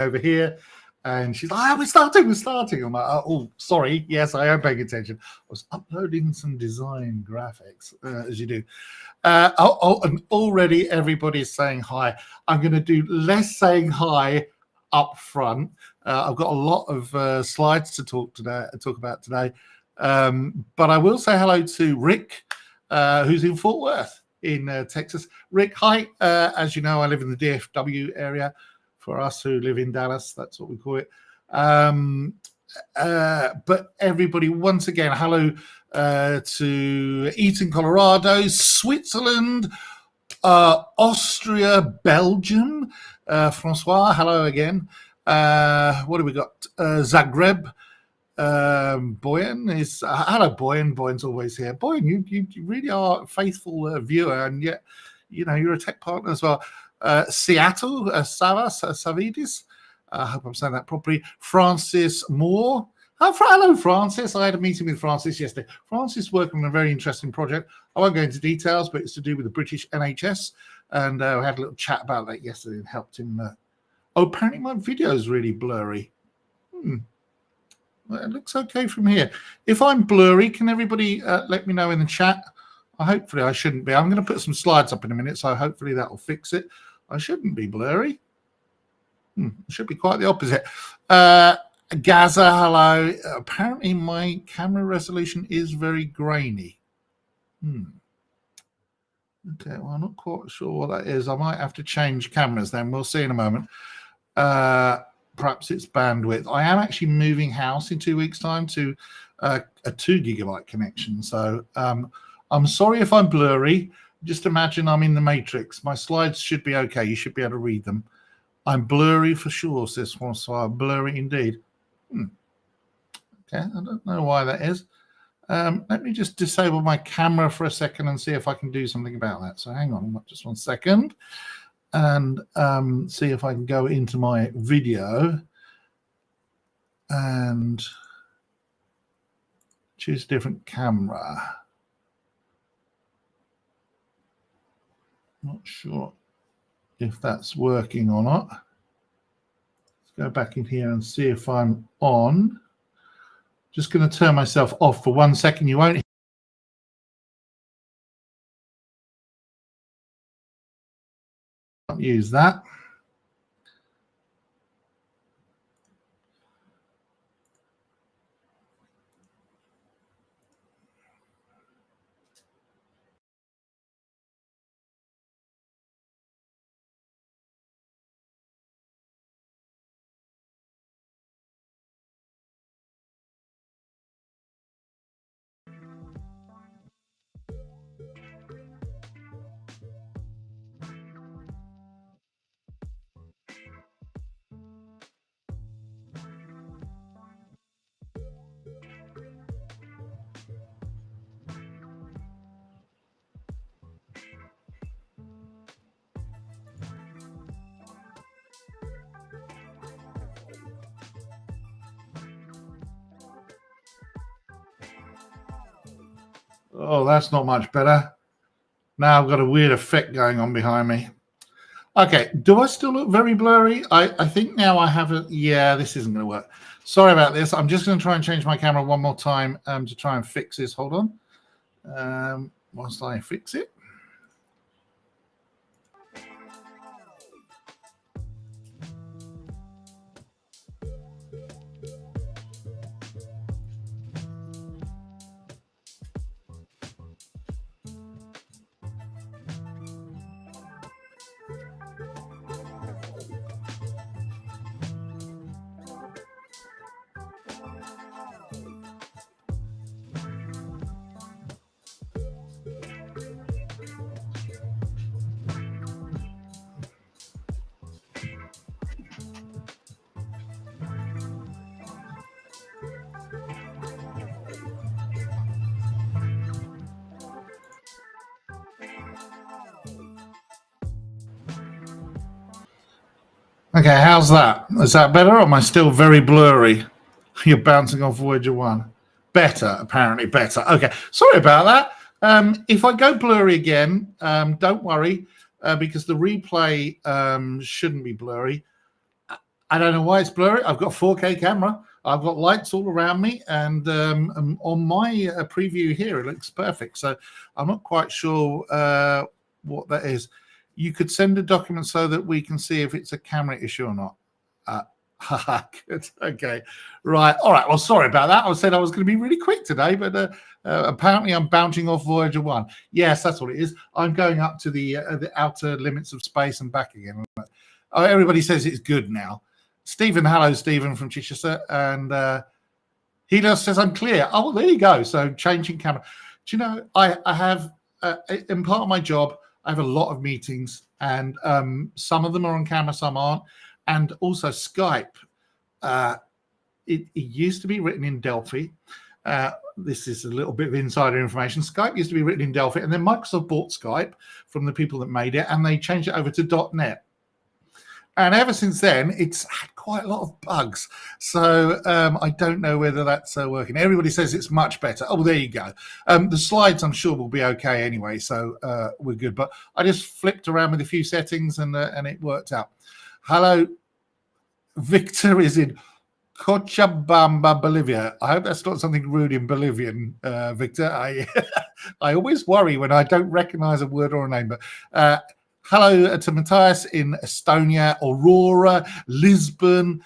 over here. And she's like, we're starting. I'm like, oh, sorry. Yes, I am paying attention. I was uploading some design graphics, as you do. And already everybody's saying hi. I'm going to do less saying hi up front. I've got a lot of slides to talk about today. But I will say hello to Rick, who's in Fort Worth in Texas. Rick, hi. As you know, I live in the DFW area. For us who live in Dallas, that's what we call it. But everybody, once again, hello to Eaton, Colorado, Switzerland, Austria, Belgium. Francois, hello again. What do we got? Zagreb. Boyan is hello. Boyan's always here. Boyan, you really are a faithful viewer, and yet you're a tech partner as well. Seattle, Savidis. I hope I'm saying that properly. Francis Moore. Hello, Francis. I had a meeting with Francis yesterday. Francis is working on a very interesting project. I won't go into details, but it's to do with the British NHS. And I had a little chat about that yesterday and helped him. Apparently my video is really blurry. Well, it looks okay from here. If I'm blurry, can everybody let me know in the chat? Hopefully I shouldn't be. I'm going to put some slides up in a minute, so hopefully that will fix it. I shouldn't be blurry. It should be quite the opposite. Gaza, hello. Apparently my camera resolution is very grainy. Okay, well, I'm not quite sure what that is. I might have to change cameras then. We'll see in a moment. Perhaps it's bandwidth. I am actually moving house in 2 weeks' time to a 2 gigabyte connection. So I'm sorry if I'm blurry. Just imagine I'm in the Matrix. My slides should be okay. You should be able to read them. I'm blurry for sure, says Francois. Blurry indeed. Okay, I don't know why that is. Let me just disable my camera for a second and see if I can do something about that. So hang on just 1 second and see if I can go into my video and choose a different camera. Not sure if that's working or not. Let's go back in here and see if I'm on. Just going to turn myself off for 1 second. You won't use that. Oh, that's not much better. Now I've got a weird effect going on behind me. Okay, do I still look very blurry? I think now I have a... Yeah, this isn't going to work. Sorry about this. I'm just going to try and change my camera one more time to try and fix this. Hold on. Whilst I fix it. Okay, how's that? Is that better, or am I still very blurry? You're bouncing off Voyager 1. Better, apparently better. Okay, sorry about that. If I go blurry again, don't worry, because the replay shouldn't be blurry. I don't know why it's blurry. I've got a 4K camera. I've got lights all around me, and on my preview here, it looks perfect. So I'm not quite sure what that is. You could send a document so that we can see if it's a camera issue or not. Good. Okay, right. All right. Well, sorry about that. I said I was going to be really quick today, but apparently I'm bouncing off Voyager 1. Yes, that's what it is. I'm going up to the outer limits of space and back again. Oh, everybody says it's good now. Stephen, hello, Stephen from Chichester, and he just says I'm clear. Oh, well, there you go. So changing camera. Do you know, I have in part of my job, I have a lot of meetings, and some of them are on camera, some aren't. And also Skype, it used to be written in Delphi. This is a little bit of insider information. Skype used to be written in Delphi, and then Microsoft bought Skype from the people that made it, and they changed it over to .NET. And ever since then, it's had quite a lot of bugs. So I don't know whether that's working. Everybody says it's much better. Oh, there you go. The slides, I'm sure, will be okay anyway, so we're good. But I just flipped around with a few settings, and it worked out. Hello, Victor is in Cochabamba, Bolivia. I hope that's not something rude in Bolivian, Victor. I always worry when I don't recognize a word or a name. But hello to Matthias in Estonia, Aurora, Lisbon.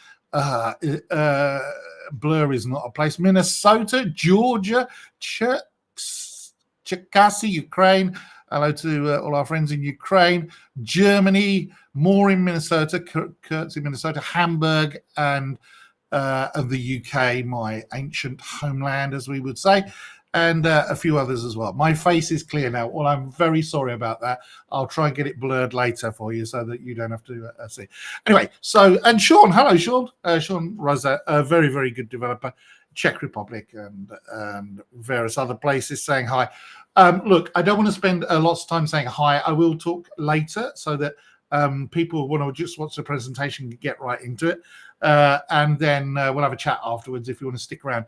Blur is not a place. Minnesota, Georgia, Cherkasy, Ukraine. Hello to all our friends in Ukraine, Germany, more in Minnesota, Kurtz in Minnesota, Hamburg, and of the UK, my ancient homeland, as we would say, and a few others as well. My face is clear now. Well, I'm very sorry about that. I'll try and get it blurred later for you so that you don't have to see. Anyway, so, and Sean, hello, Sean. Sean Rosa, a very, very good developer, Czech Republic and various other places, saying hi. Look, I don't want to spend a lot of time saying hi. I will talk later so that people who want to just watch the presentation can get right into it. And then we'll have a chat afterwards if you want to stick around.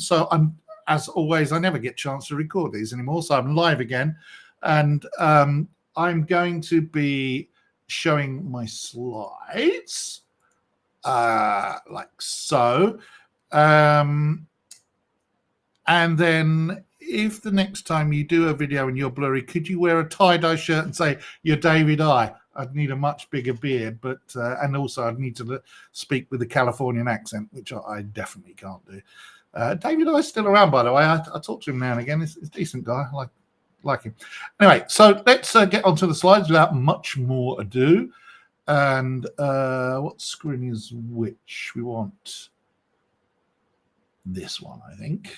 So I'm, as always, I never get a chance to record these anymore. So I'm live again. And I'm going to be showing my slides like so. And then if the next time you do a video and you're blurry, could you wear a tie-dye shirt and say you're David I? I'd need a much bigger beard, but and also I'd need to speak with a Californian accent, which I definitely can't do. David I's still around, by the way. I talk to him now and again. He's a decent guy. I like him. Anyway, so let's get onto the slides without much more ado. And what screen is which? We want this one, I think.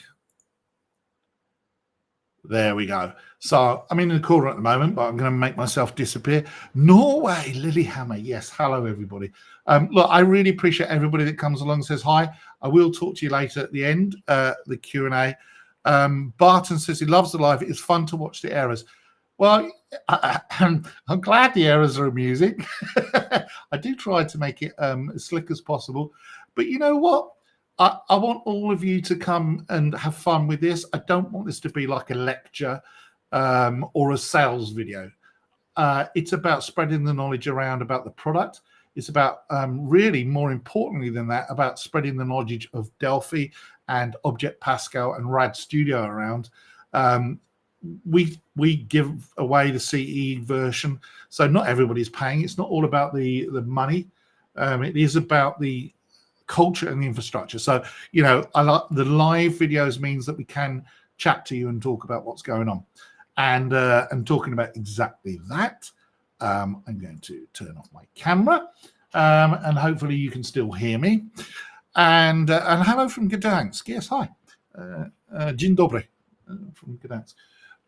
There we go. So I'm in the corner at the moment, but I'm going to make myself disappear. Norway, Lilyhammer. Yes, hello, everybody. Look, I really appreciate everybody that comes along and says hi. I will talk to you later at the end, the Q&A. Barton says he loves the live. It's fun to watch the errors. Well, I'm glad the errors are amusing. I do try to make it as slick as possible. But you know what? I want all of you to come and have fun with this. I don't want this to be like a lecture or a sales video. It's about spreading the knowledge around about the product. It's about really, more importantly than that, about spreading the knowledge of Delphi and Object Pascal and RAD Studio around. We give away the CE version, so not everybody's paying. It's not all about the money. It is about the culture and the infrastructure. So, you know, I like the live videos means that we can chat to you and talk about what's going on. And talking about exactly that, I'm going to turn off my camera, and hopefully you can still hear me. And hello from Gdansk. Yes, hi. Dzień dobry from Gdansk.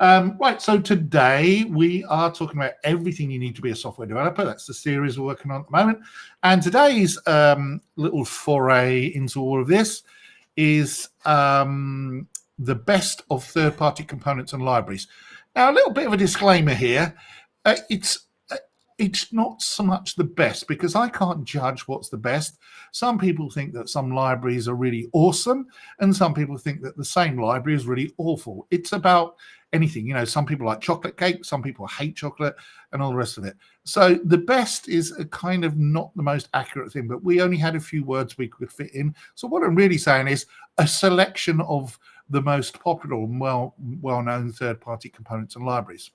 Right, so today we are talking about everything you need to be a software developer. That's the series we're working on at the moment. And today's little foray into all of this is the best of third-party components and libraries. Now, a little bit of a disclaimer here. it's not so much the best, because I can't judge what's the best. Some people think that some libraries are really awesome, and some people think that the same library is really awful. It's about anything. Some people like chocolate cake, some people hate chocolate, and all the rest of it. So the best is a kind of not the most accurate thing, but we only had a few words we could fit in. So what I'm really saying is a selection of the most popular and well-known third-party components and libraries.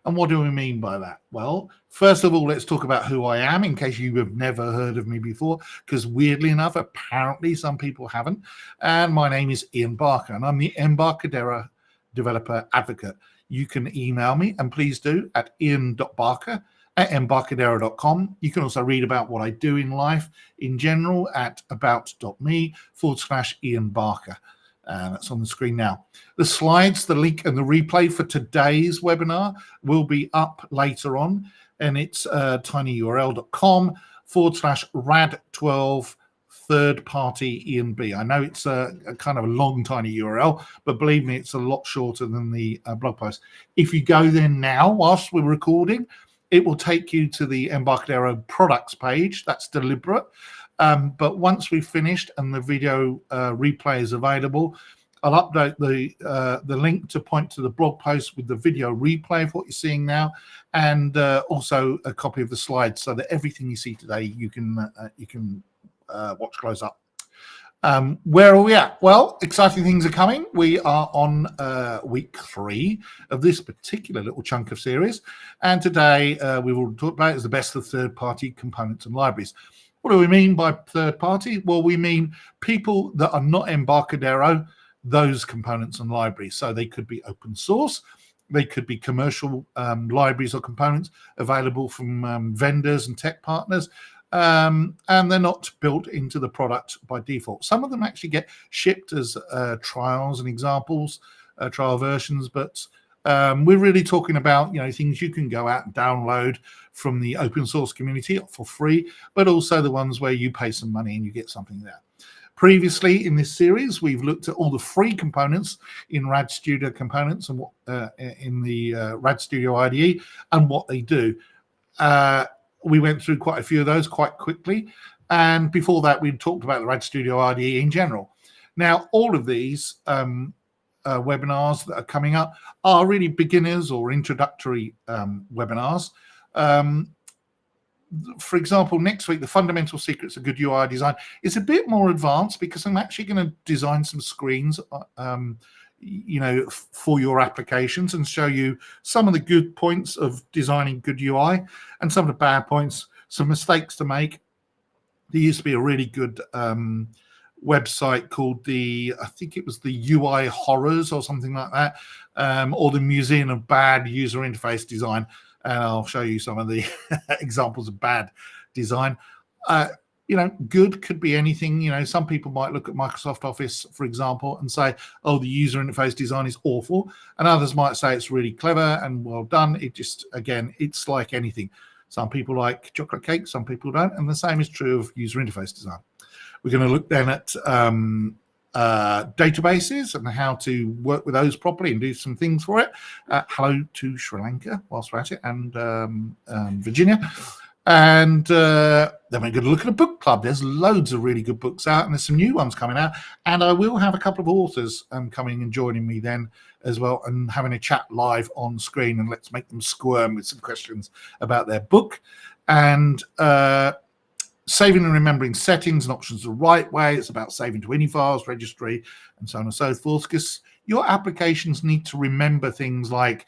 And what do we mean by that? Well, first of all, let's talk about who I am, in case you have never heard of me before, because weirdly enough, apparently some people haven't. And my name is Ian Barker, and I'm the Embarcadero Developer Advocate. You can email me, and please do, at ian.barker@embarcadero.com. You can also read about what I do in life in general at about.me/Ian Barker. That's on the screen now. The slides, the link, and the replay for today's webinar will be up later on, and it's tinyurl.com/rad12 third-party Ian B. I know it's a kind of a long, tiny URL, but believe me, it's a lot shorter than the blog post. If you go there now, whilst we're recording, it will take you to the Embarcadero products page. That's deliberate. But once we've finished and the video replay is available, I'll update the link to point to the blog post with the video replay of what you're seeing now, and also a copy of the slides, so that everything you see today you can watch close up. Where are we at? Well, exciting things are coming. We are on week 3 of this particular little chunk of series, and today we will talk about is the best of third-party components and libraries. What do we mean by third party? Well, we mean people that are not Embarcadero, those components and libraries. So they could be open source, they could be commercial libraries or components available from vendors and tech partners, and they're not built into the product by default. Some of them actually get shipped as trials and examples, trial versions, but we're really talking about things you can go out and download from the open source community for free, but also the ones where you pay some money and you get something there. Previously in this series, we've looked at all the free components in RAD Studio components and what in the RAD Studio IDE and what they do. We went through quite a few of those quite quickly, and before that we talked about the RAD Studio IDE in general. Now all of these webinars that are coming up are really beginners or introductory webinars. For example, next week, the fundamental secrets of good UI design is a bit more advanced, because I'm actually going to design some screens for your applications and show you some of the good points of designing good UI and some of the bad points, some mistakes to make. There used to be a really good website called I think it was the UI Horrors or something like that, or the Museum of Bad User Interface Design, and I'll show you some of the examples of bad design. Good could be anything. Some people might look at Microsoft Office, for example, and say, oh, the user interface design is awful, and others might say it's really clever and well done. It just, again, it's like anything. Some people like chocolate cake, some people don't, and the same is true of user interface design. We're going to look then at databases and how to work with those properly and do some things for it. Hello to Sri Lanka whilst we're at it, and Virginia. And then we're going to look at a book club. There's loads of really good books out, and there's some new ones coming out. And I will have a couple of authors coming and joining me then as well, and having a chat live on screen, and let's make them squirm with some questions about their book. And saving and remembering settings and options the right way. It's about saving to WINI files, registry, and so on and so forth, because your applications need to remember things like,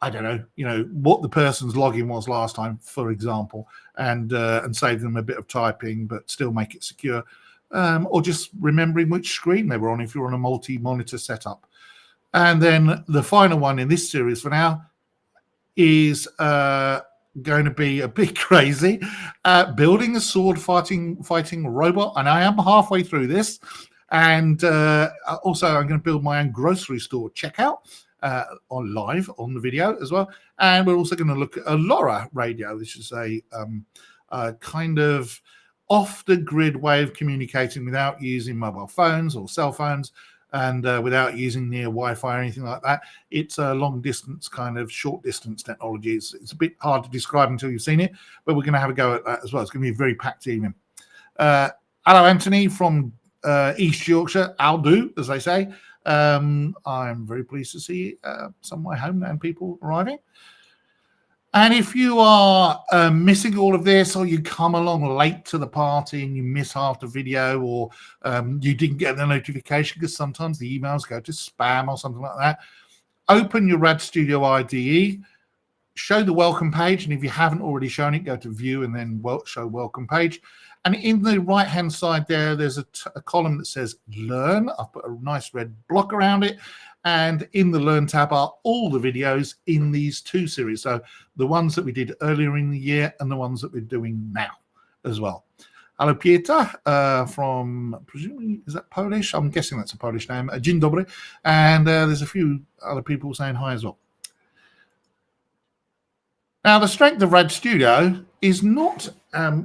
I don't know, what the person's login was last time, for example, and save them a bit of typing, but still make it secure, or just remembering which screen they were on if you're on a multi-monitor setup. And then the final one in this series for now is going to be a bit crazy, building a sword fighting robot, and I am halfway through this. And also I'm going to build my own grocery store checkout on live on the video as well. And we're also going to look at a LoRa radio, which is a kind of off the grid way of communicating without using mobile phones or cell phones, and without using near Wi-Fi or anything like that. It's a long distance kind of short distance technology. It's a bit hard to describe until you've seen it, but we're going to have a go at that as well. It's going to be a very packed evening. Hello, Anthony from East Yorkshire. I'll do, as they say. I'm very pleased to see some of my homeland people arriving. And if you are missing all of this, or you come along late to the party and you miss half the video, or you didn't get the notification because sometimes the emails go to spam or something like that, open your RAD Studio IDE, show the welcome page. And if you haven't already shown it, go to view and then show welcome page. And in the right-hand side there, there's a column that says Learn. I've put a nice red block around it. And in the Learn tab are all the videos in these two series. So the ones that we did earlier in the year and the ones that we're doing now as well. Hello, Pieter, from, presumably, is that Polish? I'm guessing that's a Polish name. Dzień dobry. And there's a few other people saying hi as well. Now, the strength of RAD Studio is not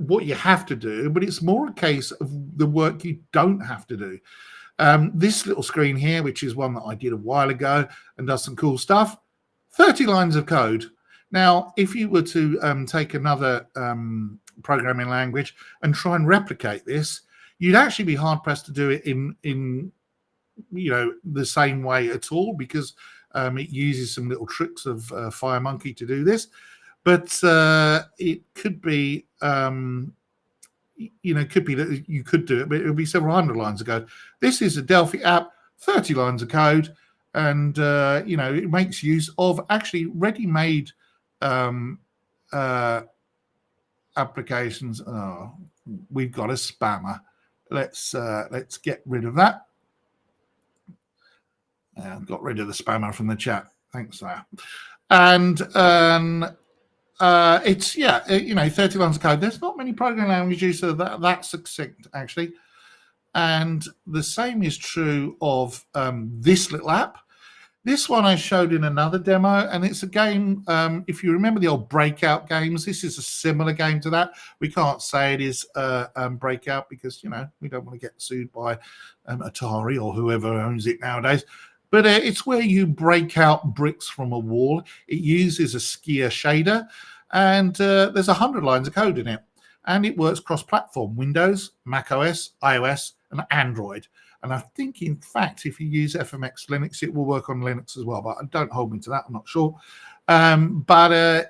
what you have to do, but it's more a case of the work you don't have to do. This little screen here, which is one that I did a while ago and does some cool stuff, 30 lines of code. Now, if you were to take another programming language and try and replicate this, you'd actually be hard-pressed to do it in the same way at all, because it uses some little tricks of FireMonkey to do this. But it could be, could be that you could do it, but it would be several hundred lines of code. This is a Delphi app, 30 lines of code, and it makes use of actually ready-made applications. Oh, we've got a spammer. Let's get rid of that. Got rid of the spammer from the chat. Thanks, there. And it's 30 lines of code. There's not many programming languages that are that succinct, actually. And the same is true of this little app. This one I showed in another demo, and it's a game. If you remember the old Breakout games, this is a similar game to that. We can't say it is Breakout because we don't want to get sued by Atari or whoever owns it nowadays. But it's where you break out bricks from a wall. It uses a skier shader, and there's 100 lines of code in it. And it works cross-platform, Windows, Mac OS, iOS, and Android. And I think, in fact, if you use FMX Linux, it will work on Linux as well. But don't hold me to that. I'm not sure.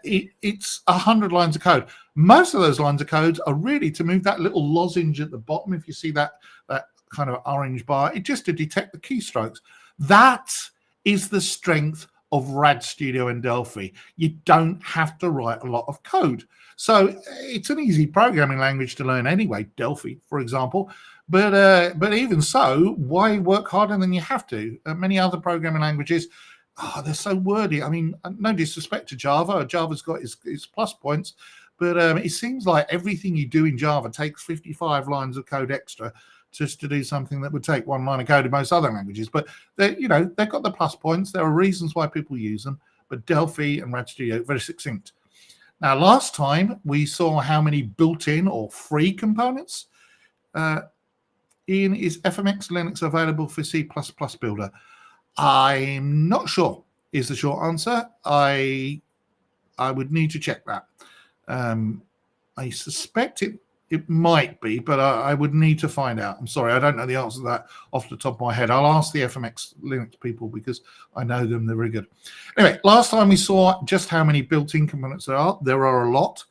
It's 100 lines of code. Most of those lines of code are really to move that little lozenge at the bottom. If you see that kind of orange bar, it's just to detect the keystrokes. That is the strength of RAD Studio and Delphi. You don't have to write a lot of code. So it's an easy programming language to learn anyway, Delphi, for example. But even so, why work harder than you have to? Many other programming languages, they're so wordy. I mean, no disrespect to Java. Java's got its plus points, but it seems like everything you do in Java takes 55 lines of code extra just to do something that would take one line of code in most other languages. But they've got the plus points. There are reasons why people use them. But Delphi and RAD Studio, very succinct. Now, last time we saw how many built-in or free components. Ian, is FMX Linux available for C++ Builder? I'm not sure is the short answer. I would need to check that. I suspect it might be, but I would need to find out. I'm sorry, I don't know the answer to that off the top of my head. I'll ask the FMX Linux people because I know them. They're very good. Anyway, last time we saw just how many built-in components there are. There are a lot,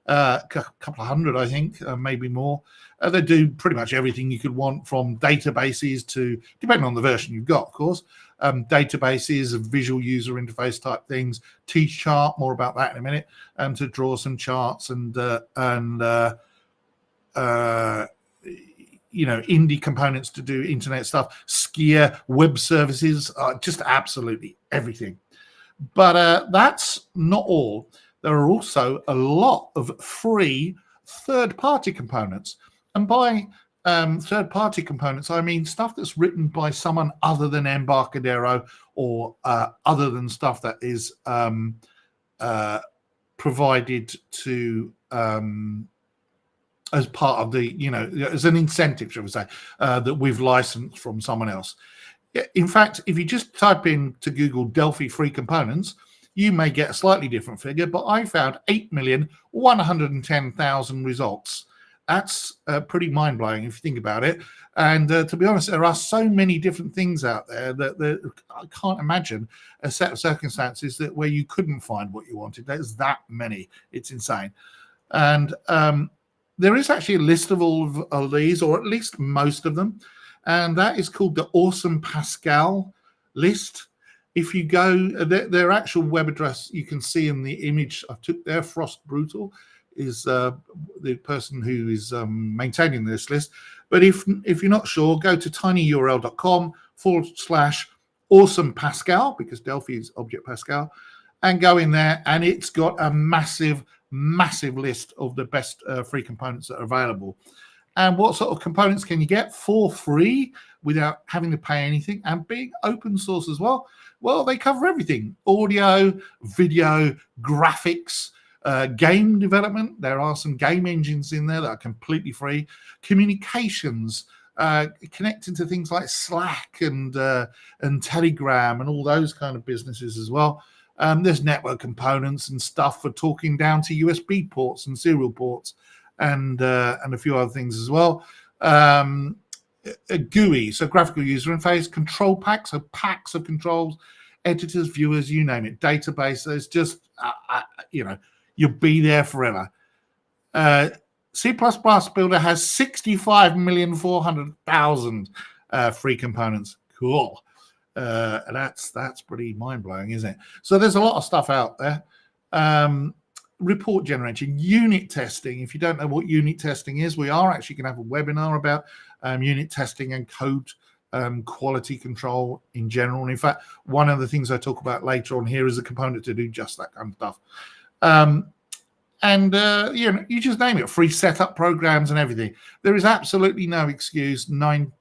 a couple of hundred, I think, maybe more. They do pretty much everything you could want, from databases to, depending on the version you've got, of course, databases, visual user interface type things, T-chart, more about that in a minute, to draw some charts and indie components to do internet stuff, skier, web services, just absolutely everything. But that's not all. There are also a lot of free third-party components. And by third-party components, I mean stuff that's written by someone other than Embarcadero or other than stuff that is provided to as part of the, as an incentive, shall we say, that we've licensed from someone else. Yeah, in fact, if you just type in to Google Delphi free components, you may get a slightly different figure, but I found 8,110,000 results. That's pretty mind-blowing if you think about it. And to be honest, there are so many different things out there that I can't imagine a set of circumstances that where you couldn't find what you wanted. There's that many. It's insane. And there is actually a list of all of these, or at least most of them, and that is called the Awesome Pascal list. If you go, their actual web address, you can see in the image I took there, Frost Brutal is the person who is maintaining this list. But if you're not sure, go to tinyurl.com/Awesome Pascal, because Delphi is Object Pascal, and go in there, and it's got a massive list of the best free components that are available. And what sort of components can you get for free without having to pay anything and being open source as well? Well, they cover everything: audio, video, graphics, game development. There are some game engines in there that are completely free. Communications, connecting to things like Slack and Telegram and all those kind of businesses as well. There's network components and stuff for talking down to USB ports and serial ports, and a few other things as well. A GUI, so graphical user interface, control packs, so packs of controls, editors, viewers, you name it, database. There's just, you'll be there forever. C++ Builder has 65,400,000 free components. Cool. That's pretty mind-blowing, isn't it? So there's a lot of stuff out there. Report generation, unit testing. If you don't know what unit testing is, we are actually going to have a webinar about unit testing and code quality control in general. And in fact, one of the things I talk about later on here is a component to do just that kind of stuff. You just name it, free setup programs and everything. There is absolutely no excuse 9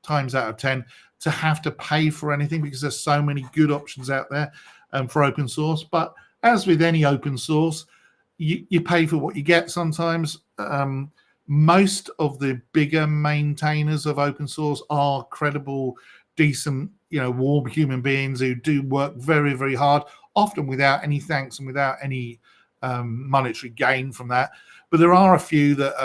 times out of 10 to have to pay for anything, because there's so many good options out there for open source. But as with any open source, you pay for what you get sometimes. Most of the bigger maintainers of open source are credible, decent, warm human beings who do work very, very hard, often without any thanks and without any monetary gain from that. But there are a few that,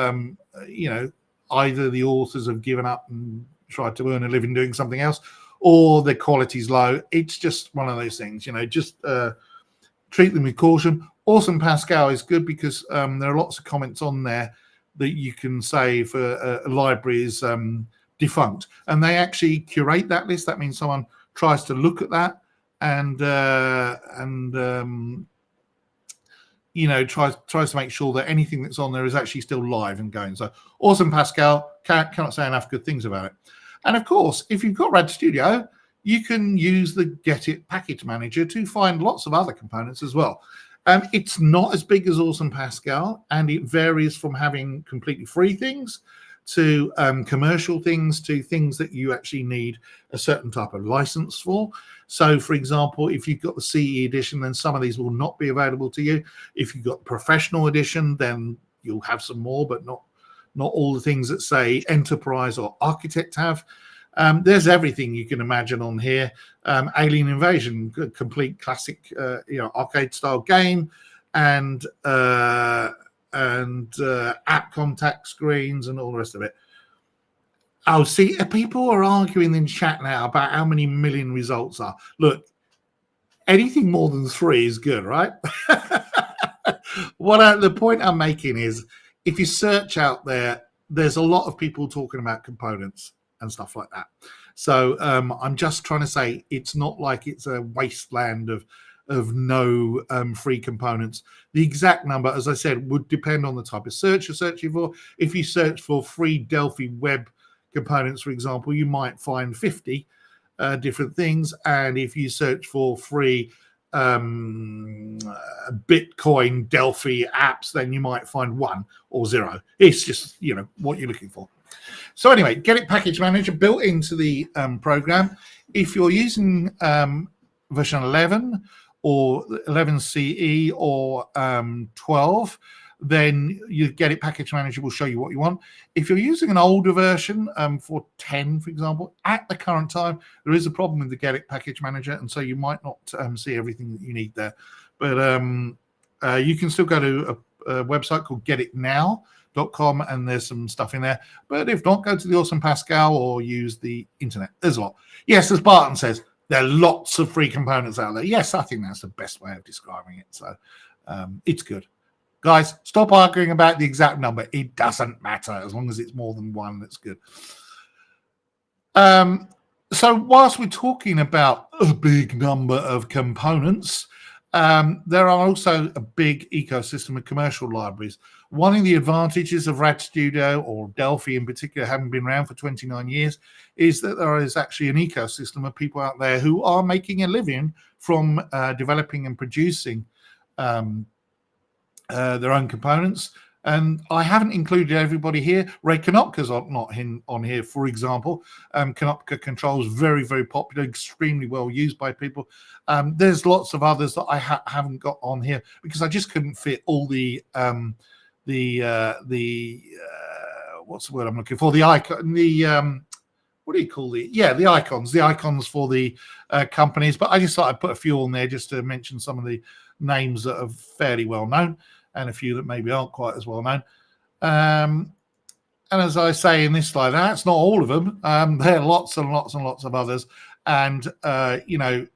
either the authors have given up and tried to earn a living doing something else, or the quality's low. It's just one of those things, just treat them with caution. Awesome Pascal is good because there are lots of comments on there that you can say if a library is defunct, and they actually curate that list. That means someone tries to look at that and tries to make sure that anything that's on there is actually still live and going. So Awesome Pascal, cannot say enough good things about it. And of course, if you've got RAD Studio, you can use the Get It package manager to find lots of other components as well. It's not as big as Awesome Pascal, and it varies from having completely free things to commercial things to things that you actually need a certain type of license for. So, for example, if you've got the CE edition, then some of these will not be available to you. If you've got the professional edition, then you'll have some more, but not all the things that, say, Enterprise or Architect have. There's everything you can imagine on here. Alien Invasion, complete classic, arcade style game, and app contact screens and all the rest of it. Oh, see, people are arguing in chat now about how many million results are. Look, anything more than 3 is good, right? The point I'm making is, if you search out there, there's a lot of people talking about components and stuff like that. So I'm just trying to say it's not like it's a wasteland of no free components. The exact number, as I said, would depend on the type of search you're searching for. If you search for free Delphi web components, for example, you might find 50 different things. And if you search for free Bitcoin Delphi apps, then you might find 1 or 0. It's just, what you're looking for. So anyway, Get It Package Manager built into the program. If you're using version 11 or 11 CE or 12, then your Get It Package Manager will show you what you want. If you're using an older version for 10, for example, at the current time, there is a problem with the Get It Package Manager, and so you might not see everything that you need there. But you can still go to a website called getitnow.com, and there's some stuff in there. But if not, go to the Awesome Pascal or use the internet. There's a lot. Yes, as Barton says, there are lots of free components out there. Yes, I think that's the best way of describing it. So it's good. Guys, stop arguing about the exact number. It doesn't matter as long as it's more than one. That's good. So whilst we're talking about a big number of components, there are also a big ecosystem of commercial libraries. One of the advantages of RAD Studio, or Delphi in particular, having been around for 29 years, is that there is actually an ecosystem of people out there who are making a living from developing and producing their own components. And I haven't included everybody here. Ray Konopka's not on here, for example. Konopka Controls, very, very popular, extremely well used by people. There's lots of others that I haven't got on here because I just couldn't fit all the what's the word I'm looking for? The icon, what do you call the icons for the companies. But I just thought I'd put a few on there just to mention some of the names that are fairly well known, and a few that maybe aren't quite as well known. And as I say in this slide, that's not all of them. There are lots and lots and lots of others. And,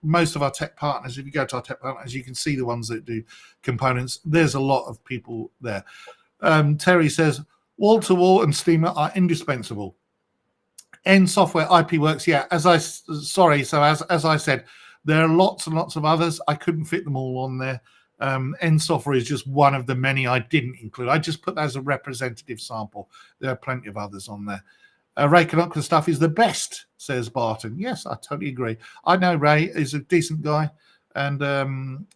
most of our tech partners, if you go to our tech partners, you can see the ones that do components. There's a lot of people there. Terry says, wall-to-wall and Steamer are indispensable. N Software, IP Works, yeah, as I said, there are lots and lots of others. I couldn't fit them all on there. N Software is just one of the many I didn't include. I just put that as a representative sample. There are plenty of others on there. Ray Konopka stuff is the best, says Barton. Yes, I totally agree. I know Ray is a decent guy, and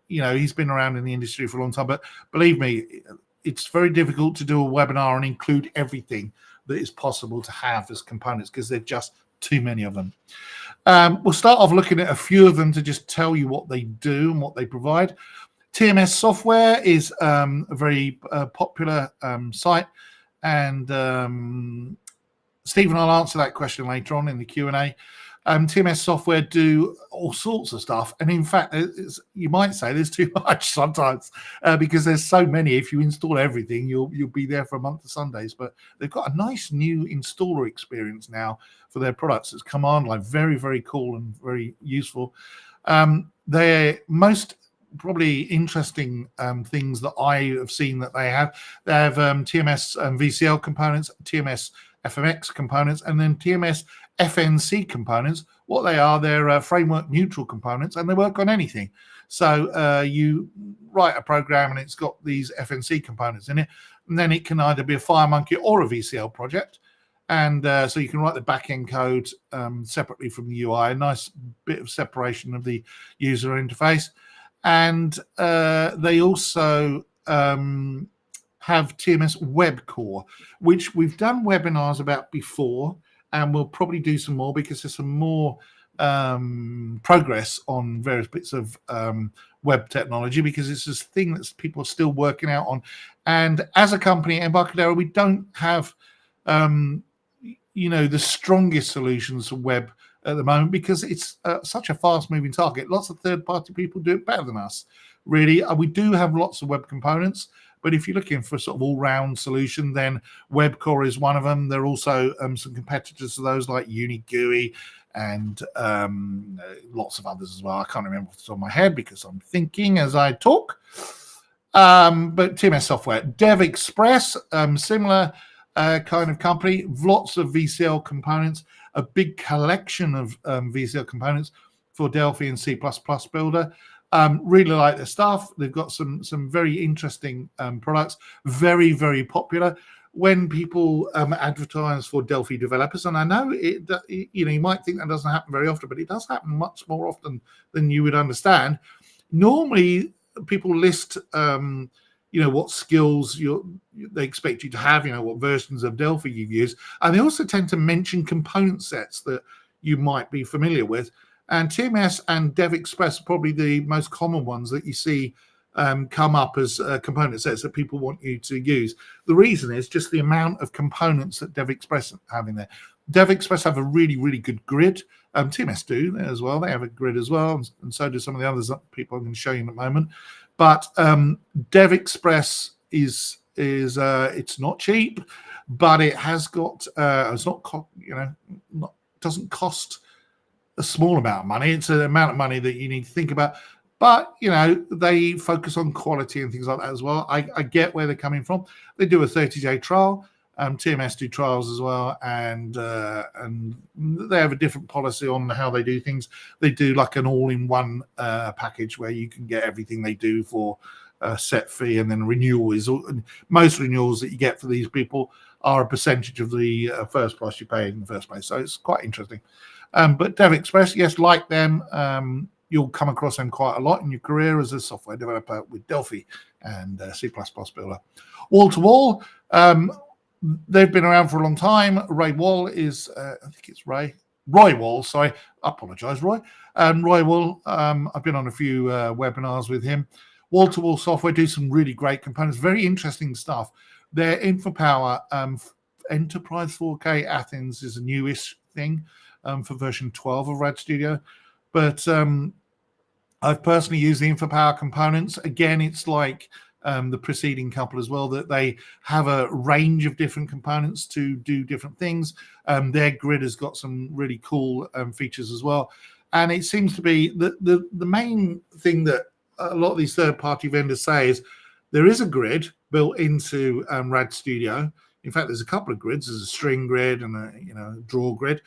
he's been around in the industry for a long time. But believe me, it's very difficult to do a webinar and include everything that is possible to have as components because there are just too many of them. We'll start off looking at a few of them to just tell you what they do and what they provide. TMS Software is a very popular site, and Stephen, I'll answer that question later on in the Q&A. TMS Software do all sorts of stuff, and in fact, you might say there's too much sometimes because there's so many. If you install everything, you'll be there for a month of Sundays. But they've got a nice new installer experience now for their products. It's command line, very, very cool and very useful. Their most probably interesting things that I have seen that they have TMS VCL components, TMS FMX components, and then TMS FNC components. What they are, they're framework neutral components, and they work on anything. So you write a program and it's got these FNC components in it, and then it can either be a FireMonkey or a VCL project. And so you can write the back-end code separately from the UI, a nice bit of separation of the user interface. And they also have TMS Web Core, which we've done webinars about before, and we'll probably do some more because there's some more progress on various bits of web technology, because it's this thing that people are still working out on. And as a company, Embarcadero, we don't have the strongest solutions for web at the moment because it's such a fast-moving target. Lots of third-party people do it better than us, really. We do have lots of web components, but if you're looking for a sort of all-round solution, then WebCore is one of them. There are also some competitors to those like GUI and lots of others as well. I can't remember off the top of my head because I'm thinking as I talk. But TMS Software, Dev Express, similar kind of company, lots of VCL components, a big collection of VCL components for Delphi and C++ Builder. Really like their stuff. They've got some very interesting products, very, very popular. When people advertise for Delphi developers, and I know you might think that doesn't happen very often, but it does happen much more often than you would understand. Normally, people list what skills they expect you to have, what versions of Delphi you've used, and they also tend to mention component sets that you might be familiar with. And TMS and Dev Express are probably the most common ones that you see come up as component sets that people want you to use. The reason is just the amount of components that DevExpress have in there. DevExpress have a really, really good grid. TMS do as well. They have a grid as well, and so do some of the others that people I'm going to show you in a moment. But DevExpress is it's not cheap, but it has got it's not doesn't cost a small amount of money. It's an amount of money that you need to think about. But they focus on quality and things like that as well. I get where they're coming from. They do a 30-day trial. TMS do trials as well, and they have a different policy on how they do things. They do like an all-in-one package where you can get everything they do for a set fee, and then renewal is most renewals that you get for these people are a percentage of the first price you pay in the first place. So it's quite interesting. But DevExpress, yes, like them, you'll come across them quite a lot in your career as a software developer with Delphi and C++ builder. Wall to wall. They've been around for a long time. Ray Wall is, I think it's Roy Wall. Sorry, I apologize, Roy. Roy Wall. I've been on a few webinars with him. Wall to wall software do some really great components. Very interesting stuff. Their InfoPower Enterprise 4K Athens is a newish thing for version 12 of RAD Studio. But I've personally used the InfoPower components. Again, it's like the preceding couple as well, that they have a range of different components to do different things. Their grid has got some really cool features as well. And it seems to be the main thing that a lot of these third-party vendors say is there is a grid built into RAD Studio. In fact, there's a couple of grids. There's a string grid and a draw grid.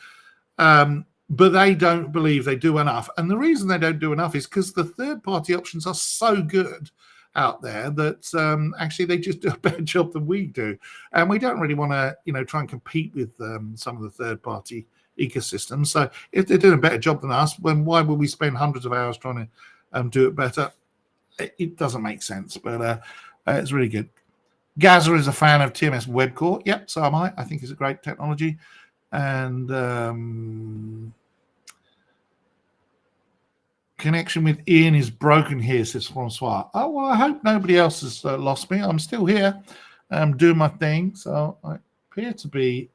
But they don't believe they do enough. And the reason they don't do enough is because the third-party options are so good out there that actually they just do a better job than we do. And we don't really want to, try and compete with some of the third-party ecosystems. So if they're doing a better job than us, then why would we spend hundreds of hours trying to do it better? It doesn't make sense, but it's really good. Gaza is a fan of TMS Web Core. Yep, so am I. I think it's a great technology. And connection with Ian is broken here, says Francois. Oh, well, I hope nobody else has lost me. I'm still here. I'm doing my thing. So I appear to be,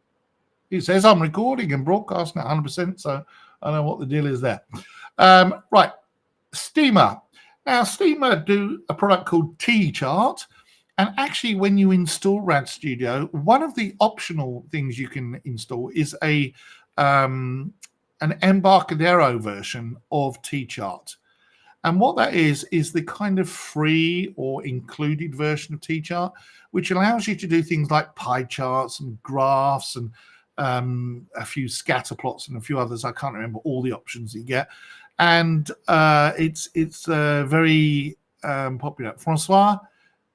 it says I'm recording and broadcasting at 100%. So I don't know what the deal is there. Right. Steamer. Now, Steamer do a product called T-Chart. And actually, when you install RAD Studio, one of the optional things you can install is an Embarcadero version of T-Chart. And what that is the kind of free or included version of T-Chart, which allows you to do things like pie charts and graphs and a few scatter plots and a few others. I can't remember all the options you get. And it's very popular. Francois,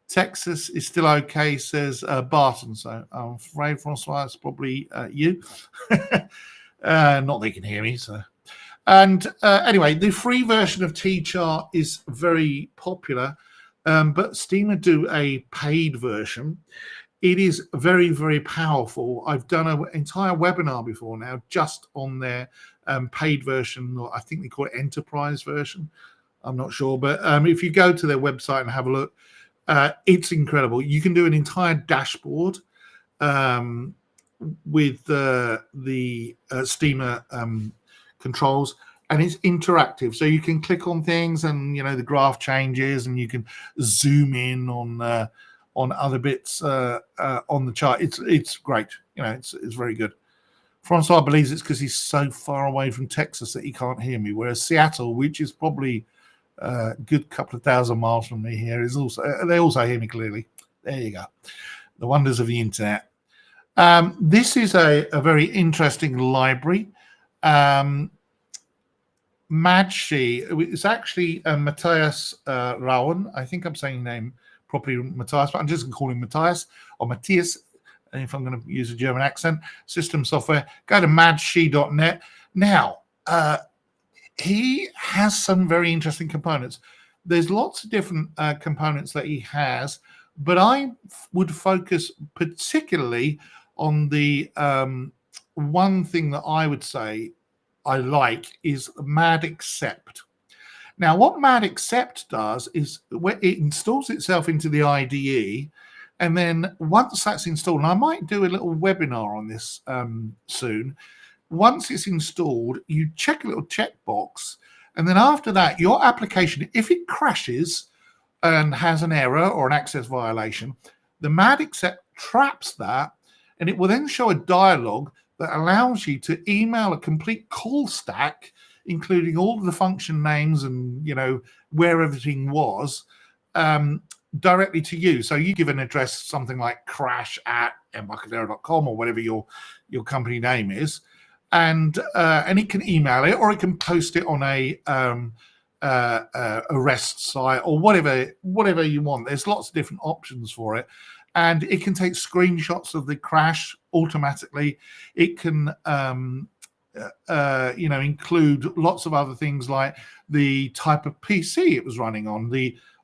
Texas is still okay, says Barton. So I'm afraid, Francois, it's probably you. Not that you can hear me. So, and anyway, the free version of T-Chart is very popular, but Steamer do a paid version. It is very, very powerful. I've done an entire webinar before now just on their paid version, or I think they call it enterprise version. I'm not sure, but if you go to their website and have a look, it's incredible. You can do an entire dashboard with the Steamer controls, and it's interactive. So you can click on things, and the graph changes, and you can zoom in on other bits on the chart. It's great. It's very good. Francois believes it's because he's so far away from Texas that he can't hear me, whereas Seattle, which is probably a good couple of thousand miles from me here, is also, they also hear me clearly. There you go. The wonders of the internet. This is a very interesting library. Madshi, it's actually Matthias Rauen. I think I'm saying his name properly, Matthias, but I'm just going to call him Matthias or Matthias, if I'm going to use a German accent. System software. Go to madshi.net. Now, he has some very interesting components. There's lots of different components that he has, but I would focus particularly on the one thing that I would say I like is Mad Accept. Now, what MAD accept does is it installs itself into the IDE, and then once that's installed, and I might do a little webinar on this soon. Once it's installed, you check a little checkbox, and then after that, your application, if it crashes and has an error or an access violation, the MAD accept traps that, and it will then show a dialog that allows you to email a complete call stack, including all of the function names and where everything was, directly to you. So you give an address, something like crash@embarcadero.com or whatever your company name is, and it can email it, or it can post it on a REST site or whatever you want. There's lots of different options for it, and it can take screenshots of the crash automatically. It can include lots of other things like the type of PC it was running on,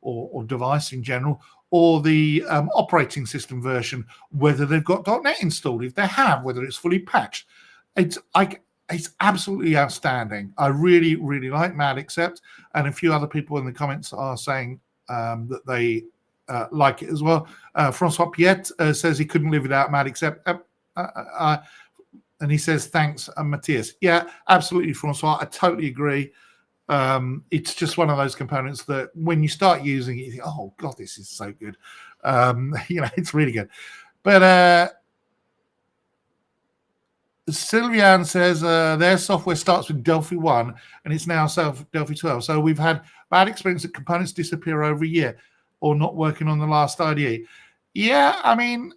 or device in general, or the operating system version, whether they've got .NET installed, if they have, whether it's fully patched. It's absolutely outstanding. I really, really like MAD accept, and a few other people in the comments are saying that they like it as well. Francois Piet says he couldn't live without MAD accept. And he says, thanks, Matthias. Yeah, absolutely, Francois. I totally agree. It's just one of those components that when you start using it, you think, oh, God, this is so good. It's really good. But Sylvian says their software starts with Delphi 1 and it's now Delphi 12. So we've had bad experience that components disappear over a year or not working on the last IDE. Yeah, I mean,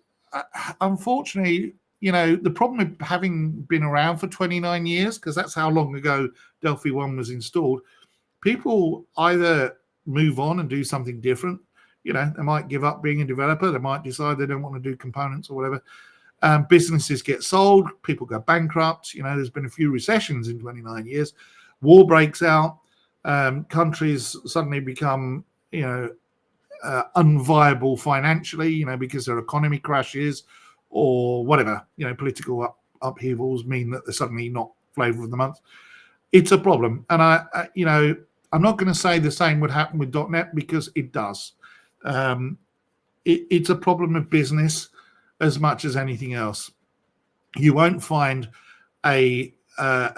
unfortunately, the problem with having been around for 29 years, because that's how long ago Delphi 1 was installed, people either move on and do something different. They might give up being a developer. They might decide they don't want to do components or whatever. Businesses get sold. People go bankrupt. There's been a few recessions in 29 years. War breaks out. Countries suddenly become, unviable financially, because their economy crashes or whatever. Political upheavals mean that they're suddenly not flavor of the month. It's a problem. And I'm not going to say the same would happen with .NET, because it does. It's a problem of business as much as anything else. You won't find a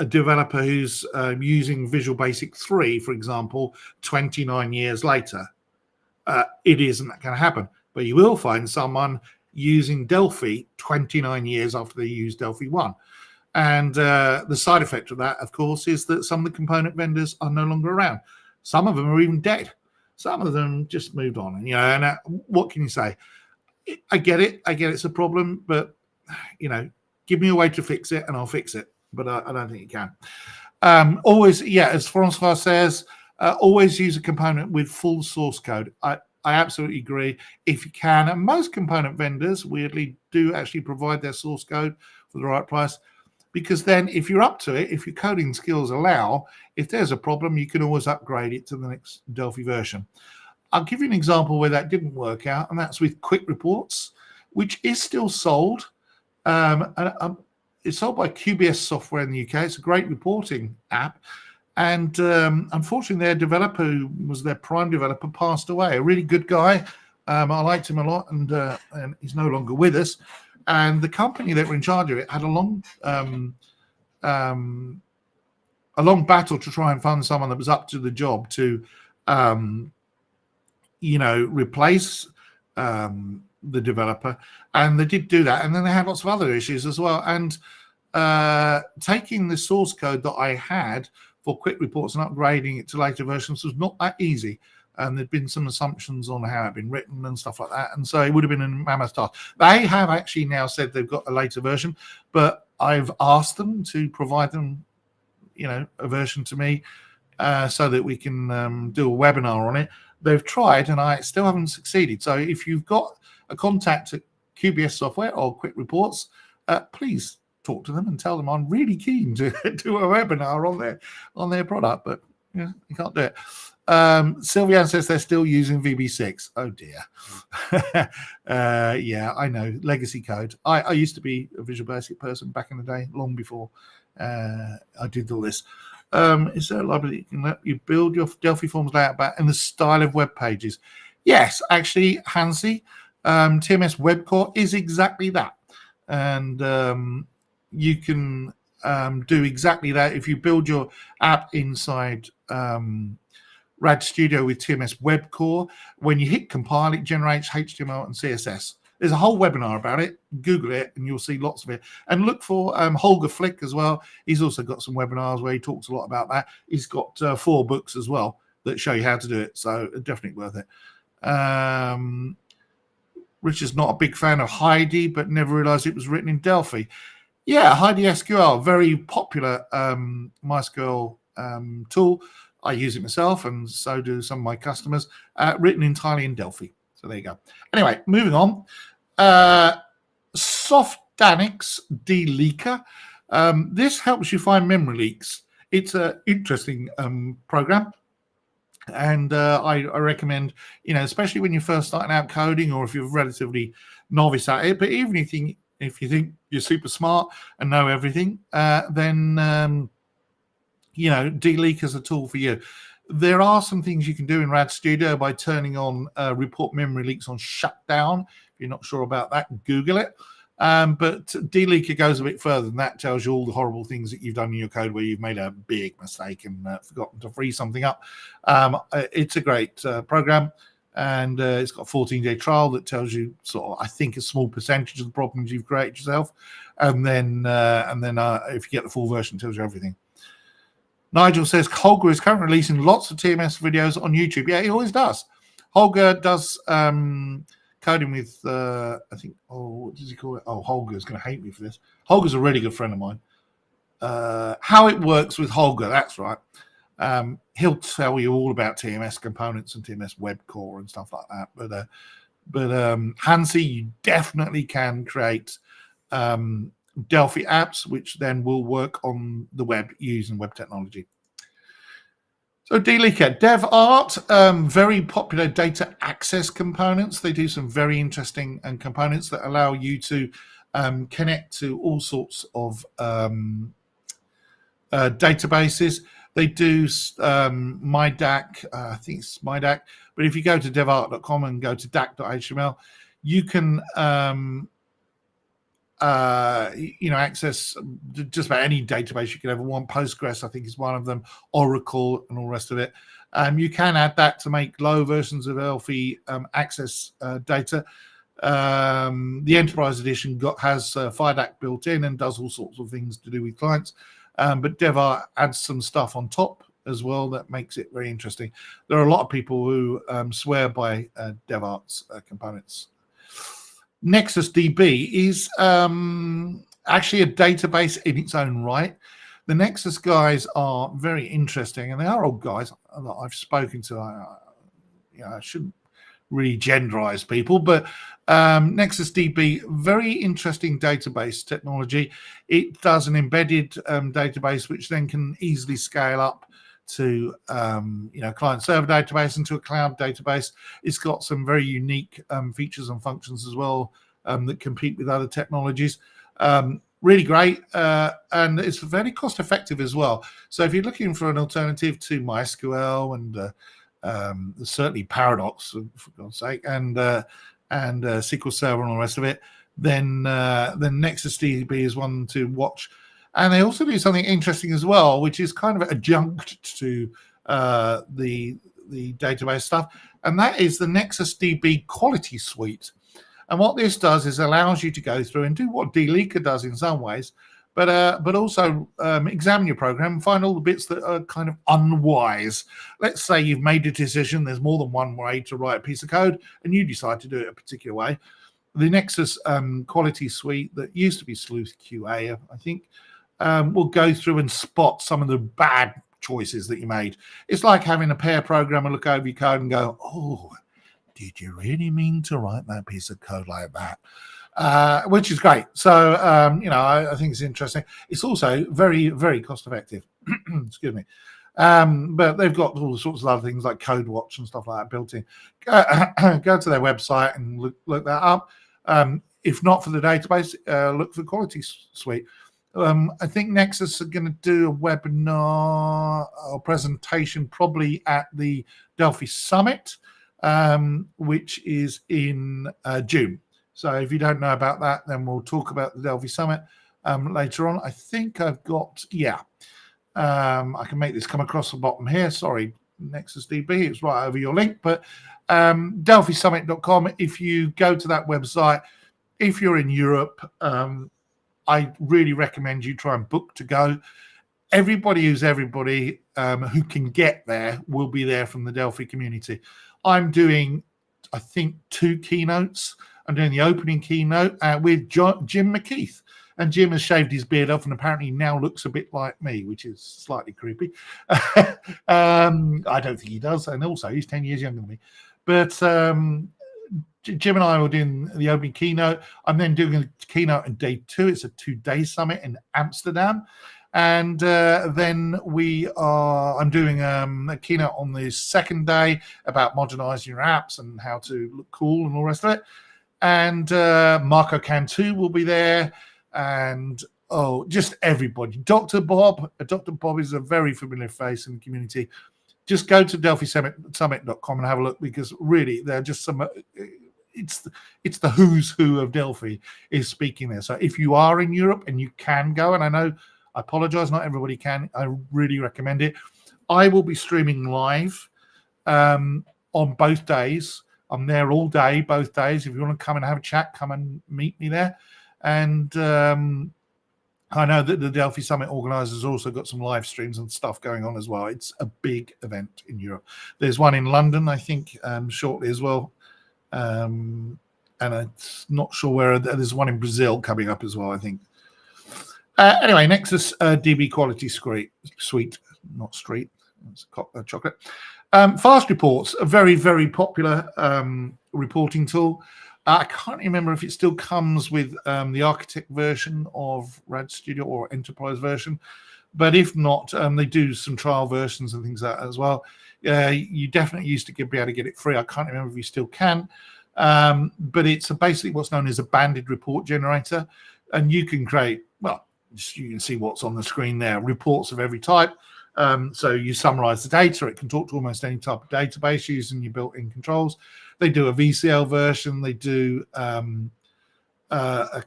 developer who's using Visual Basic 3, for example, 29 years later. It isn't going to happen. But you will find someone using Delphi 29 years after they used Delphi 1. And the side effect of that, of course, is that some of the component vendors are no longer around. Some of them are even dead. Some of them just moved on. And what can you say? I get it. It's a problem, but give me a way to fix it and I'll fix it. But I don't think you can. Always, as Francois says, always use a component with full source code. I absolutely agree. If you can, and most component vendors weirdly do actually provide their source code for the right price, because then if you're up to it, if your coding skills allow, if there's a problem, you can always upgrade it to the next Delphi version. I'll give you an example where that didn't work out, and that's with Quick Reports, which is still sold. It's sold by QBS Software in the UK. It's a great reporting app. And unfortunately, their developer, who was their prime developer, passed away. A really good guy. I liked him a lot, and he's no longer with us. And the company that were in charge of it had a long battle to try and find someone that was up to the job to replace the developer, and they did do that. And then they had lots of other issues as well. And taking the source code that I had for Quick Reports and upgrading it to later versions was not that easy. And there'd been some assumptions on how it had been written and stuff like that. And so it would have been a mammoth task. They have actually now said they've got a later version, but I've asked them to provide them, a version to me so that we can do a webinar on it. They've tried, and I still haven't succeeded. So if you've got a contact at QBS Software or Quick Reports, please talk to them and tell them I'm really keen to do a webinar on their product, but you can't do it. Sylvian says they're still using VB6. Oh dear. Yeah, I know, legacy code. I used to be a Visual Basic person back in the day, long before I did all this. Is there a library that you can let you build your Delphi Forms layout back in the style of web pages? Yes, actually, Hansi, TMS Web Core is exactly that. And you can do exactly that if you build your app inside RAD Studio with TMS Web Core. When you hit compile, it generates HTML and CSS. There's a whole webinar about it. Google it and you'll see lots of it. And look for Holger Flick as well. He's also got some webinars where he talks a lot about that. He's got 4 books as well that show you how to do it. So definitely worth it. Richard's not a big fan of Heidi, but never realized it was written in Delphi. Yeah, Heidi SQL, very popular MySQL tool. I use it myself, and so do some of my customers, written entirely in Delphi. So there you go. Anyway, moving on. Softanix Deleaker. This helps you find memory leaks. It's an interesting program. And I recommend, especially when you're first starting out coding, or if you're relatively novice at it, but even if you think you're super smart and know everything, then Deleak is a tool for you. There are some things you can do in RAD Studio by turning on report memory leaks on shutdown. If you're not sure about that, Google it. But Deleaker goes a bit further than that, tells you all the horrible things that you've done in your code where you've made a big mistake and forgotten to free something up. It's a great program, and it's got a 14-day trial that tells you sort of, I think, a small percentage of the problems you've created yourself. And then if you get the full version, it tells you everything. Nigel says Holger is currently releasing lots of TMS videos on YouTube. Yeah, he always does. Holger does coding with, I think, what does he call it? Oh, Holger's going to hate me for this. Holger's a really good friend of mine. How it works with Holger, that's right. He'll tell you all about TMS components and TMS Web Core and stuff like that. But Hansi, you definitely can create Delphi apps, which then will work on the web using web technology. So Deleaker, DevArt, very popular data access components. They do some very interesting components that allow you to connect to all sorts of databases. They do MyDAC, I think it's MyDAC, but if you go to devart.com and go to dac.html, you can access just about any database you could ever want. Postgres, I think, is one of them, Oracle, and all the rest of it. You can add that to make low versions of Delphi access data. The Enterprise Edition has FireDAC built in and does all sorts of things to do with clients. But DevArt adds some stuff on top as well that makes it very interesting. There are a lot of people who swear by DevArt's components. Nexus DB is actually a database in its own right. The Nexus guys are very interesting, and they are old guys that I've spoken to. I shouldn't really genderize people, but Nexus DB, very interesting database technology. It does an embedded database, which then can easily scale up to client server database into a cloud database. It's got some very unique features and functions as well that compete with other technologies. Really great, and it's very cost effective as well. So if you're looking for an alternative to MySQL and certainly Paradox, for God's sake, and SQL Server and all the rest of it, then Nexus DB is one to watch. And they also do something interesting as well, which is kind of adjunct to the database stuff, and that is the Nexus DB Quality Suite. And what this does is allows you to go through and do what Deleaker does in some ways, but also examine your program and find all the bits that are kind of unwise. Let's say you've made a decision, there's more than one way to write a piece of code, and you decide to do it a particular way. The Nexus Quality Suite that used to be Sleuth QA, I think, will go through and spot some of the bad choices that you made. It's like having a pair programmer look over your code and go, oh, did you really mean to write that piece of code like that? Which is great. So, I think it's interesting. It's also very, very cost effective. Excuse me. But they've got all sorts of other things like Code Watch and stuff like that built in. Go to their website and look that up. If not for the database, look for Quality Suite. I think Nexus are going to do a webinar or presentation probably at the Delphi Summit, which is in June. So if you don't know about that, then we'll talk about the Delphi Summit later on. I think I've got, I can make this come across the bottom here. Sorry, Nexus DB, it's right over your link. But DelphiSummit.com, if you go to that website, if you're in Europe, I really recommend you try and book to go. Everybody who can get there will be there from the Delphi community. I'm doing, I think, 2 keynotes. I'm doing the opening keynote with Jim McKeith. And Jim has shaved his beard off and apparently now looks a bit like me, which is slightly creepy. I don't think he does. And also, he's 10 years younger than me. But Jim and I were doing the opening keynote. I'm then doing a keynote on day 2. It's a 2-day summit in Amsterdam. And then I'm doing a keynote on the second day about modernizing your apps and how to look cool and all the rest of it. And Marco Cantu will be there. And just everybody. Dr. Bob is a very familiar face in the community. Just go to DelphiSummit.com and have a look, because really they're just some. It's the who's who of Delphi is speaking there. So if you are in Europe and you can go, and I apologize, not everybody can. I really recommend it. I will be streaming live on both days. I'm there all day, both days. If you want to come and have a chat, come and meet me there. And I know that the Delphi Summit organizers also got some live streams and stuff going on as well. It's a big event in Europe. There's one in London, I think, shortly as well. And I'm not sure where. There's one in Brazil coming up as well, I think. Anyway, Nexus DB Quality Suite, not Street. It's chocolate. Fast Reports, a very, very popular reporting tool. I can't remember if it still comes with the architect version of RAD Studio or enterprise version, but if not, they do some trial versions and things like that as well. You definitely used to be able to get it free. I can't remember if you still can, but it's basically what's known as a banded report generator, and you can create, you can see what's on the screen there, reports of every type. So you summarize the data. It can talk to almost any type of database using your built-in controls. They do a VCL version. They do a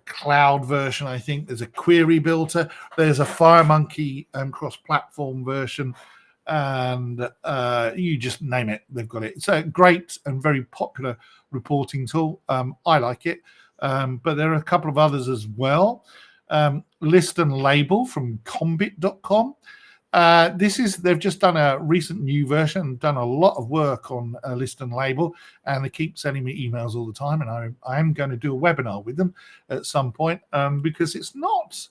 cloud version, I think. There's a query builder. There's a FireMonkey cross-platform version. And you just name it, they've got it. It's a great and very popular reporting tool. I like it. But there are a couple of others as well. List and Label from Combit.com. They've just done a recent new version, done a lot of work on List and Label, and they keep sending me emails all the time. And I am going to do a webinar with them at some point because it's not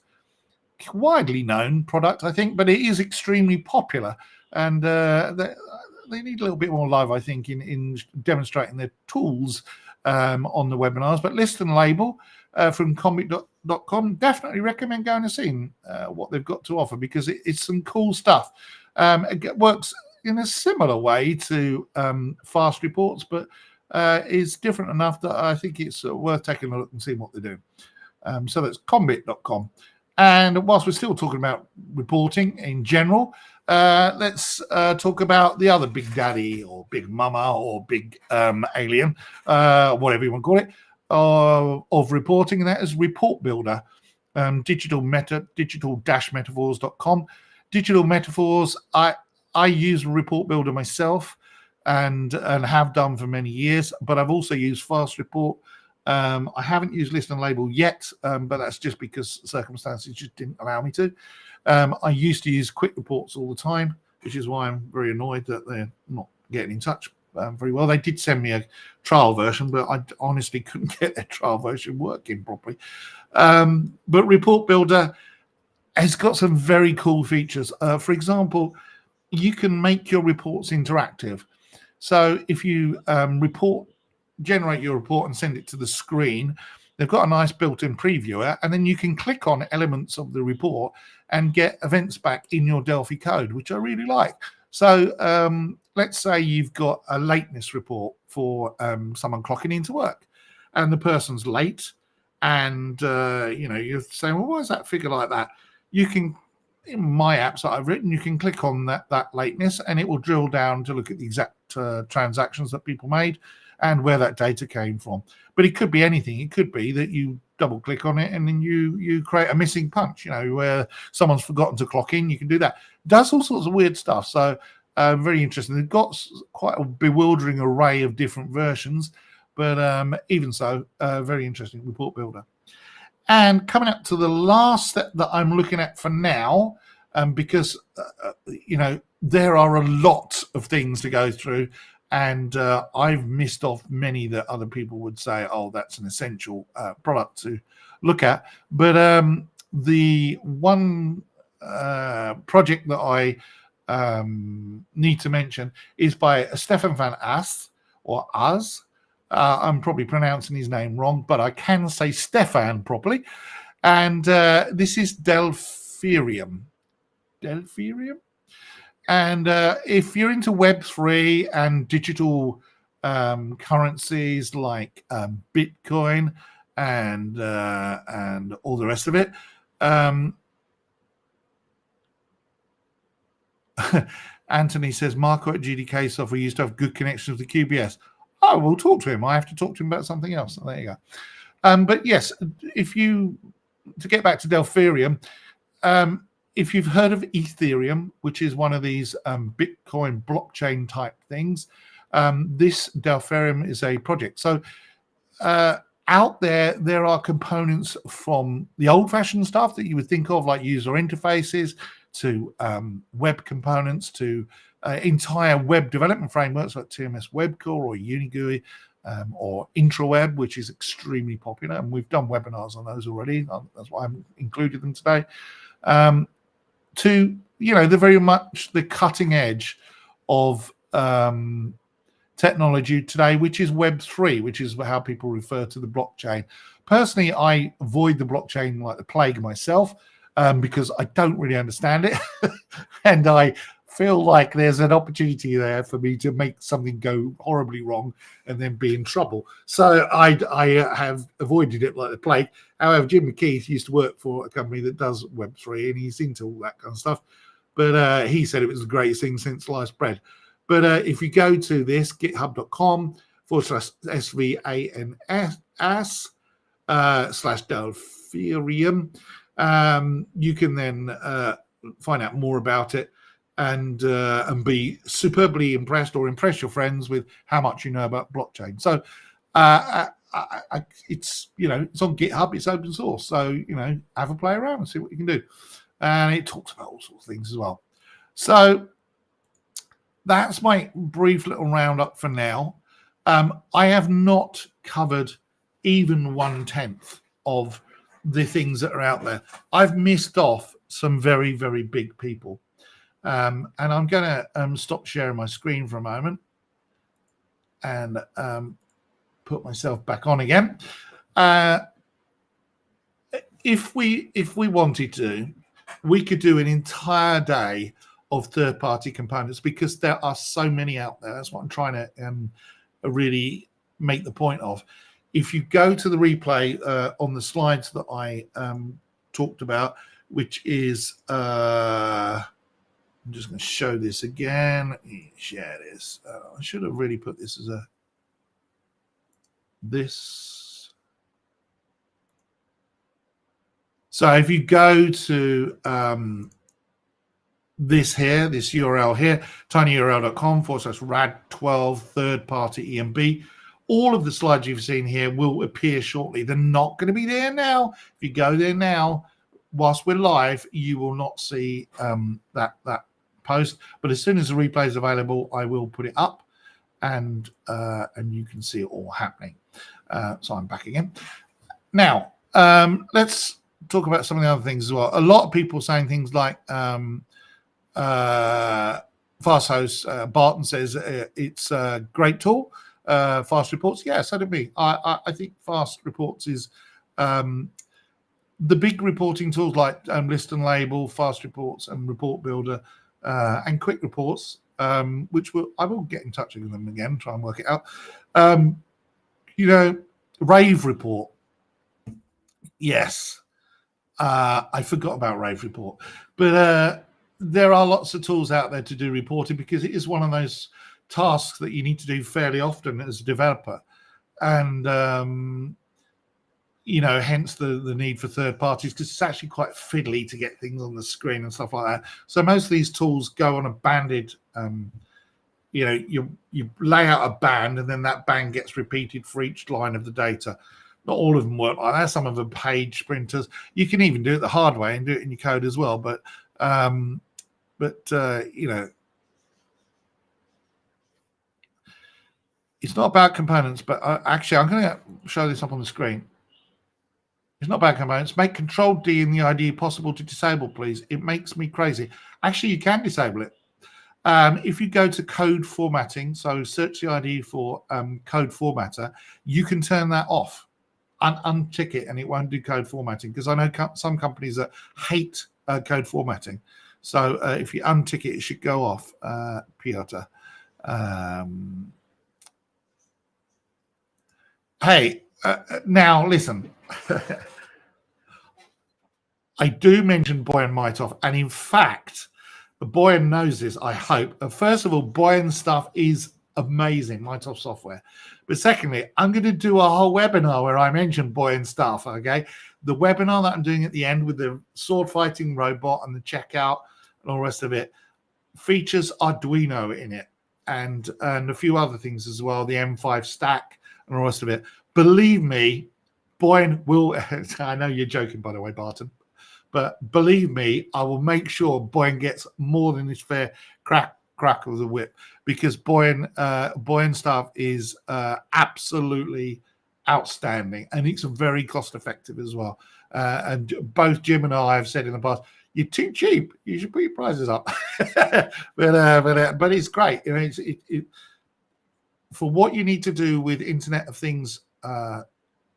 widely known product, I think, but it is extremely popular. And they need a little bit more love, I think, in demonstrating their tools on the webinars. But List and Label from Combit.com, definitely recommend going and seeing what they've got to offer, because it's some cool stuff. It works in a similar way to Fast Reports, but is different enough that I think it's worth taking a look and seeing what they do. So that's Combit.com. And whilst we're still talking about reporting in general, let's talk about the other big daddy or big mama or big alien, whatever you want to call it, of reporting, and that is Report Builder. Digital-metaphors.com. Digital Metaphors, I use Report Builder myself and have done for many years, but I've also used Fast Report. I haven't used List and Label yet, but that's just because circumstances just didn't allow me to. I used to use Quick Reports all the time, which is why I'm very annoyed that they're not getting in touch very well. They did send me a trial version, but I honestly couldn't get their trial version working properly. But Report Builder has got some very cool features. For example, you can make your reports interactive. So if you generate your report and send it to the screen, they've got a nice built-in previewer, and then you can click on elements of the report and get events back in your Delphi code, which I really like. So let's say you've got a lateness report for someone clocking into work, and the person's late, and you're saying, well, why is that figure like that? You can, in my apps that I've written, you can click on that lateness, and it will drill down to look at the exact transactions that people made and where that data came from. But it could be anything. It could be that you double click on it and then you create a missing punch, where someone's forgotten to clock in. You can do that. It does all sorts of weird stuff. So very interesting. They've got quite a bewildering array of different versions, but even so, very interesting report builder. And coming up to the last step that I'm looking at for now, because there are a lot of things to go through, and I've missed off many that other people would say, oh, that's an essential product to look at. But the one project that I need to mention is by Stefan van As, or Az. I'm probably pronouncing his name wrong, but I can say Stefan properly. And this is Delphirium. And if you're into Web3 and digital currencies like Bitcoin and all the rest of it, Anthony says, Marco at GDK Software used to have good connections with the QBS. Oh, we'll talk to him. I have to talk to him about something else. So there you go. But yes, to get back to Delphirium, if you've heard of Ethereum, which is one of these Bitcoin blockchain type things, this Delphirium is a project. So out there are components from the old-fashioned stuff that you would think of, like user interfaces, to web components, to entire web development frameworks like TMS Web Core or UniGUI or IntraWeb, which is extremely popular. And we've done webinars on those already. That's why I've included them today. To, they're very much the cutting edge of technology today, which is Web3, which is how people refer to the blockchain. Personally, I avoid the blockchain like the plague myself, because I don't really understand it. And I feel like there's an opportunity there for me to make something go horribly wrong and then be in trouble. So I have avoided it like the plague. However, Jim McKeith used to work for a company that does Web3, and he's into all that kind of stuff. But he said it was the greatest thing since sliced bread. But if you go to this, github.com/SVANS/Delphirium, you can then find out more about it and be superbly impressed or impress your friends with how much you know about blockchain. So it's it's on GitHub, it's open source, so have a play around and see what you can do. And it talks about all sorts of things as well. So that's my brief little roundup for now. I have not covered even 1/10 of the things that are out there. I've missed off some very, very big people. And I'm going to stop sharing my screen for a moment and put myself back on again. If we wanted to, we could do an entire day of third-party components, because there are so many out there. That's what I'm trying to really make the point of. If you go to the replay on the slides that I talked about, which is, I'm just going to show this again. Share this. I should have really put this as this. So if you go to this URL here, tinyurl.com/rad12 third-party EMB, all of the slides you've seen here will appear shortly. They're not going to be there now. If you go there now, whilst we're live, you will not see that post. But as soon as the replay is available, I will put it up, and you can see it all happening. So I'm back again. Now, let's talk about some of the other things as well. A lot of people saying things like FastHost, Barton says it's a great tool. Fast Reports, yeah, so did me. I think Fast Reports is the big reporting tools like List and Label, Fast Reports, and Report Builder, and Quick Reports, which I will get in touch with them again, try and work it out. Rave Report. Yes. I forgot about Rave Report, but there are lots of tools out there to do reporting because it is one of those tasks that you need to do fairly often as a developer, and hence the need for third parties, because it's actually quite fiddly to get things on the screen and stuff like that. So most of these tools go on a banded. You lay out a band, and then that band gets repeated for each line of the data. Not all of them work like that. Some of them page sprinters. You can even do it the hard way and do it in your code as well. But it's not about components. But actually, I'm going to show this up on the screen. It's not about components. Make Control D in the IDE possible to disable, please. It makes me crazy. Actually, you can disable it. If you go to code formatting, so search the IDE for code formatter, you can turn that off and untick it, and it won't do code formatting, because I know some companies that hate code formatting. So if you untick it, it should go off, Piotr. Hey, now listen. I do mention Boyan Mitov, and in fact, Boyan knows this, I hope. First of all, Boyan stuff is amazing, Mitov software. But secondly, I'm going to do a whole webinar where I mention Boyan stuff, okay? The webinar that I'm doing at the end with the sword fighting robot and the checkout and all the rest of it features Arduino in it, and a few other things as well, the M5 stack and all the rest of it. Believe me, Boyan will, I know you're joking, by the way, Barton, but believe me, I will make sure Boyan gets more than his fair crack of the whip, because Boyan stuff is absolutely outstanding, and it's very cost effective as well. And both Jim and I have said in the past, you're too cheap. You should put your prices up. but it's great. For what you need to do with Internet of Things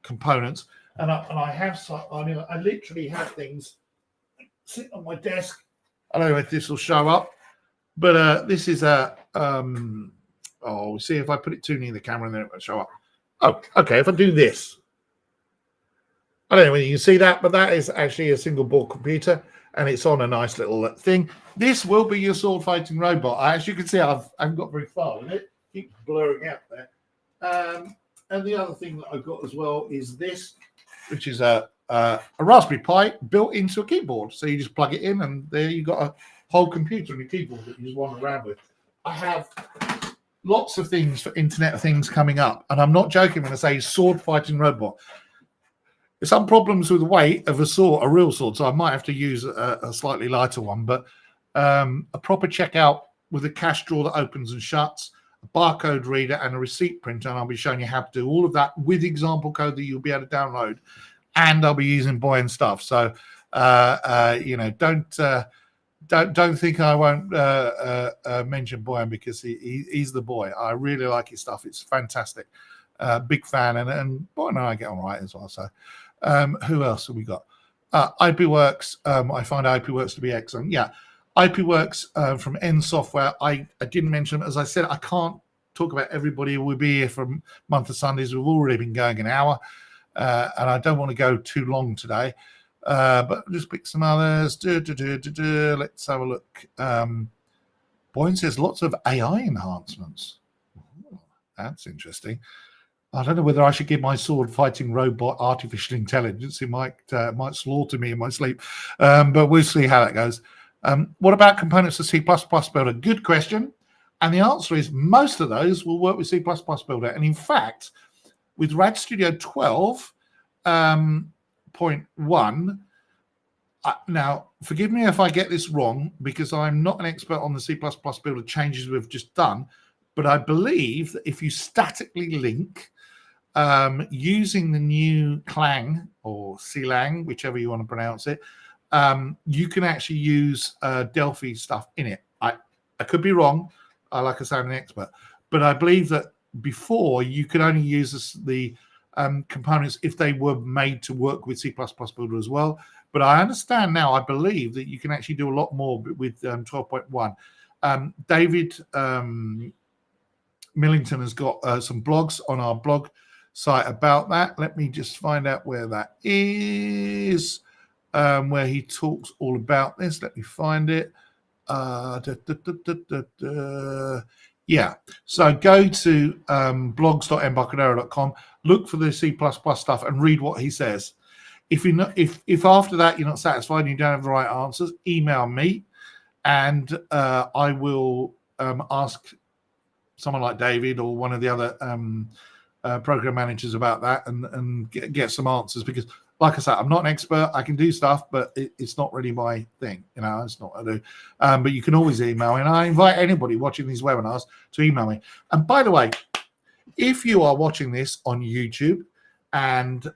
components, and I have some. I literally have things sitting on my desk. I don't know if this will show up, but this is a. See if I put it too near the camera, and then it won't show up. Oh, okay. If I do this, I don't know whether you can see that, but that is actually a single board computer, and it's on a nice little thing. This will be your sword fighting robot. As you can see, I haven't got very far with it. Keep blurring out there. And the other thing that I've got as well is this, which is a Raspberry Pi built into a keyboard. So you just plug it in, and there you've got a whole computer and a keyboard that you just wander around with. I have lots of things for Internet of Things coming up, and I'm not joking when I say sword fighting robot. There's some problems with the weight of a real sword, so I might have to use a slightly lighter one. But a proper checkout with a cash drawer that opens and shuts, a barcode reader, and a receipt printer, and I'll be showing you how to do all of that with example code that you'll be able to download, and I'll be using Boyan stuff. So don't think I won't mention Boyan, because he's the boy. I really like his stuff. It's fantastic. Big fan, and Boyan and I get on right as well. So who else have we got? IPWorks. I find IPWorks to be excellent. Yeah. IPWorks from N Software. I didn't mention, as I said, I can't talk about everybody. We'll be here for a month of Sundays. We've already been going an hour, and I don't want to go too long today. But I'll just pick some others. Let's have a look. Boyan says lots of AI enhancements. Ooh, that's interesting. I don't know whether I should give my sword fighting robot artificial intelligence. It might slaughter me in my sleep, but we'll see how that goes. What about components of C++ Builder? Good question. And the answer is most of those will work with C++ Builder. And in fact, with RAD Studio 12.1, now forgive me if I get this wrong, because I'm not an expert on the C++ Builder changes we've just done, but I believe that if you statically link using the new Clang or Clang, whichever you want to pronounce it, you can actually use Delphi stuff in it. I could be wrong. Like I say, I'm an expert, but I believe that before you could only use the components if they were made to work with C++ Builder as well. But I understand now, I believe that you can actually do a lot more with 12.1. David Millington has got some blogs on our blog site about that. Let me just find out where that is, where he talks all about this. Let me find it. Yeah, so go to blogs.embarcadero.com, look for the C++ stuff and read what he says. If after that you're not satisfied and you don't have the right answers, email me, and I will ask someone like David or one of the other program managers about that and get some answers, because like I said, I'm not an expert. I can do stuff, but it's not really my thing. It's not what I do. But you can always email me, and I invite anybody watching these webinars to email me. And by the way, if you are watching this on YouTube and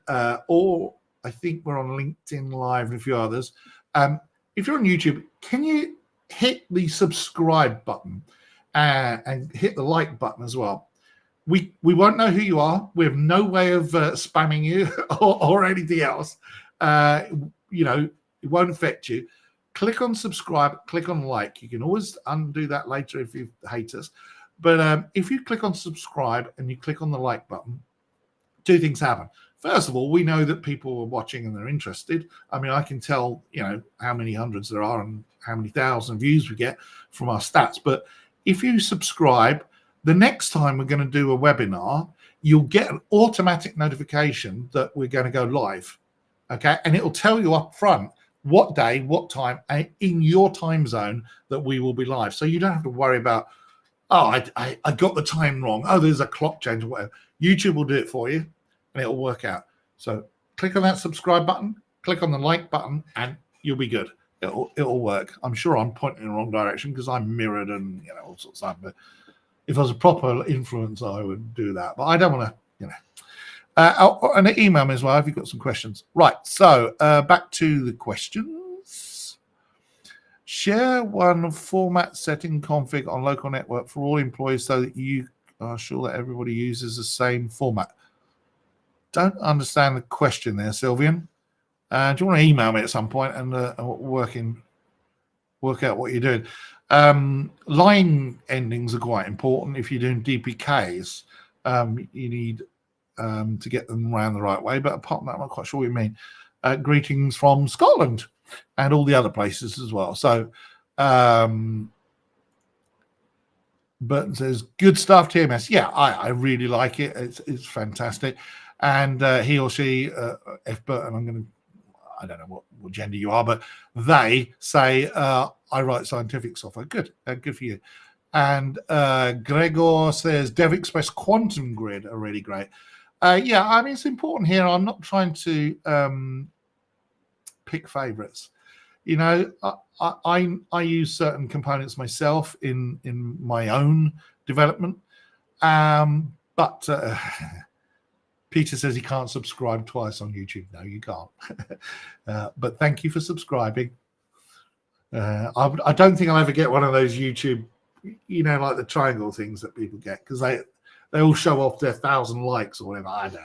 or I think we're on LinkedIn Live and a few others, if you're on YouTube, can you hit the subscribe button and hit the like button as well? We won't know who you are. We have no way of spamming you or anything else. It won't affect you. Click on subscribe, click on like. You can always undo that later if you hate us. But if you click on subscribe and you click on the like button, two things happen. First of all, we know that people are watching and they're interested. I mean, I can tell, how many hundreds there are and how many thousand views we get from our stats. But if you subscribe, the next time we're going to do a webinar, you'll get an automatic notification that we're going to go live. Okay. And it'll tell you up front what day, what time, and in your time zone that we will be live. So you don't have to worry about, I got the time wrong. Oh, there's a clock change or whatever. YouTube will do it for you and it'll work out. So click on that subscribe button, click on the like button, and you'll be good. It'll work. I'm sure I'm pointing in the wrong direction because I'm mirrored and all sorts of stuff. But if I was a proper influencer, I would do that. But I don't want to, and email me as well if you've got some questions. Right. So back to the questions. Share one format setting config on local network for all employees so that you are sure that everybody uses the same format. Don't understand the question there, Sylvian. Do you want to email me at some point and work out what you're doing? Line endings are quite important. If you're doing DPKs, you need to get them around the right way. But apart from that, I'm not quite sure what you mean. Greetings from Scotland and all the other places as well. So, Burton says, good stuff, TMS. Yeah, I really like it. It's fantastic. And he or she, F. Burton, I don't know what gender you are, but they say, I write scientific software. Good. Good for you. And Gregor says, Dev Express Quantum Grid are really great. Yeah, I mean, it's important here. I'm not trying to pick favorites. I use certain components myself in my own development. But Peter says he can't subscribe twice on YouTube. No, you can't. But thank you for subscribing. I don't think I'll ever get one of those YouTube, like the triangle things that people get, because they all show off their 1,000 likes or whatever. I don't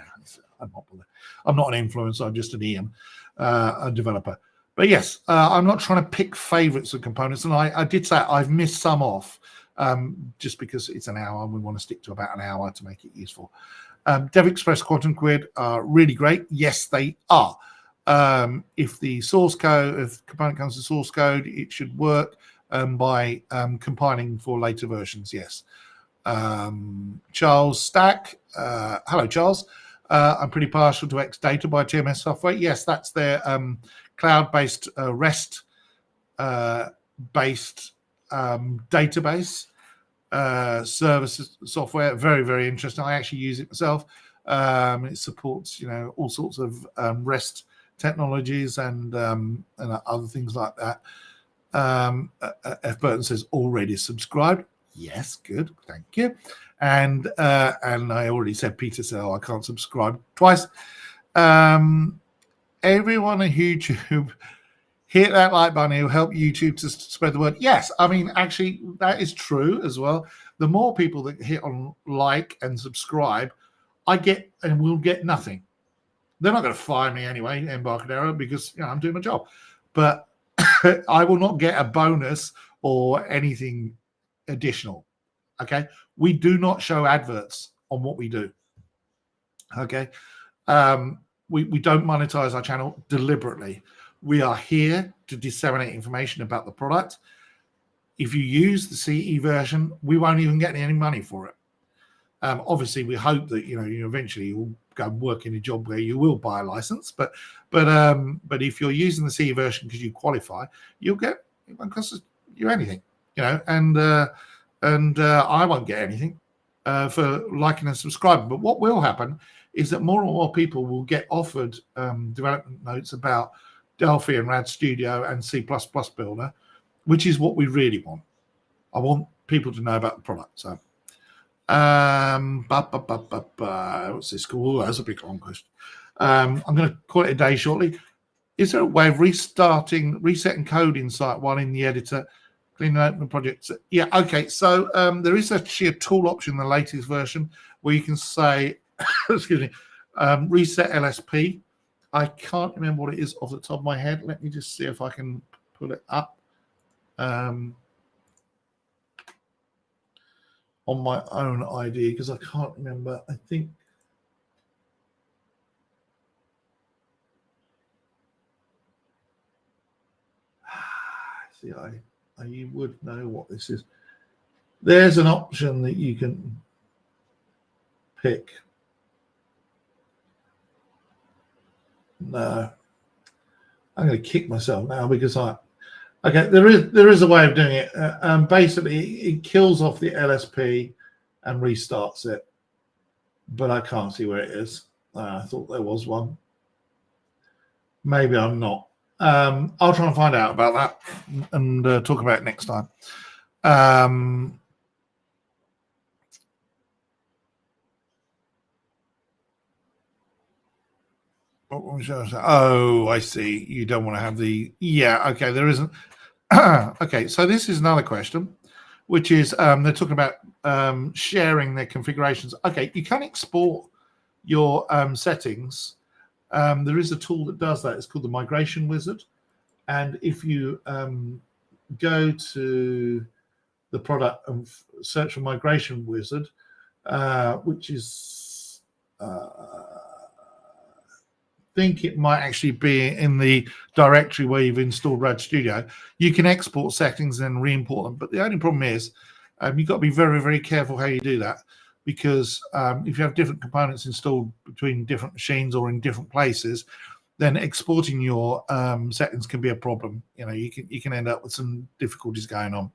know. I'm not an influencer. I'm just an Ian, a developer. But yes, I'm not trying to pick favorites of components. And I did say I've missed some off just because it's an hour and we want to stick to about an hour to make it useful. Dev Express Quantum Grid are really great. Yes, they are. If the source code, if the component comes to source code, it should work by compiling for later versions. Yes. Charles Stack. Hello, Charles. I'm pretty partial to Xdata by TMS Software. Yes, that's their cloud-based REST based database services software. Very, very interesting. I actually use it myself. It supports all sorts of REST technologies and other things like that. F. Burton says already subscribed. Yes, good, thank you. And I already said Peter said, I can't subscribe twice. Everyone on YouTube, hit that like button. It'll help YouTube to spread the word. Yes, I mean, actually, that is true as well. The more people that hit on like and subscribe, I get and will get nothing. They're not going to fire me anyway, Embarcadero, because I'm doing my job. But I will not get a bonus or anything additional. Okay, we do not show adverts on what we do. Okay. We don't monetize our channel deliberately. We are here to disseminate information about the product. If you use the CE version, we won't even get any money for it. Obviously, we hope that you eventually will go and work in a job where you will buy a license. But if you're using the CE version because you qualify, it won't cost you anything, and I won't get anything for liking and subscribing. But what will happen is that more and more people will get offered development notes about Delphi and RAD Studio and C++ Builder, which is what we really want. I want people to know about the product. So, what's this called? That's a big long question. I'm going to call it a day shortly. Is there a way of resetting code inside while in the editor, cleaning open the project? Yeah, okay. So there is actually a tool option in the latest version where you can say, excuse me, reset LSP. I can't remember what it is off the top of my head. Let me just see if I can pull it up on my own ID, because I can't remember. I think see, you would know what this is. There's an option that you can pick. No, I'm going to kick myself now because okay, there is a way of doing it. Basically, it kills off the LSP and restarts it, but I can't see where it is. I thought there was one. Maybe I'm not. I'll try and find out about that and talk about it next time. Oh, I see. You don't want to have the... Yeah, okay, there isn't. Okay, so this is another question, which is they're talking about sharing their configurations. Okay, you can export your settings. There is a tool that does that. It's called the Migration Wizard. And if you go to the product and search for Migration Wizard, which is... think it might actually be in the directory where you've installed RAD Studio. You can export settings and re-import them, but the only problem is you've got to be very, very careful how you do that, because if you have different components installed between different machines or in different places, then exporting your settings can be a problem. You can end up with some difficulties going on.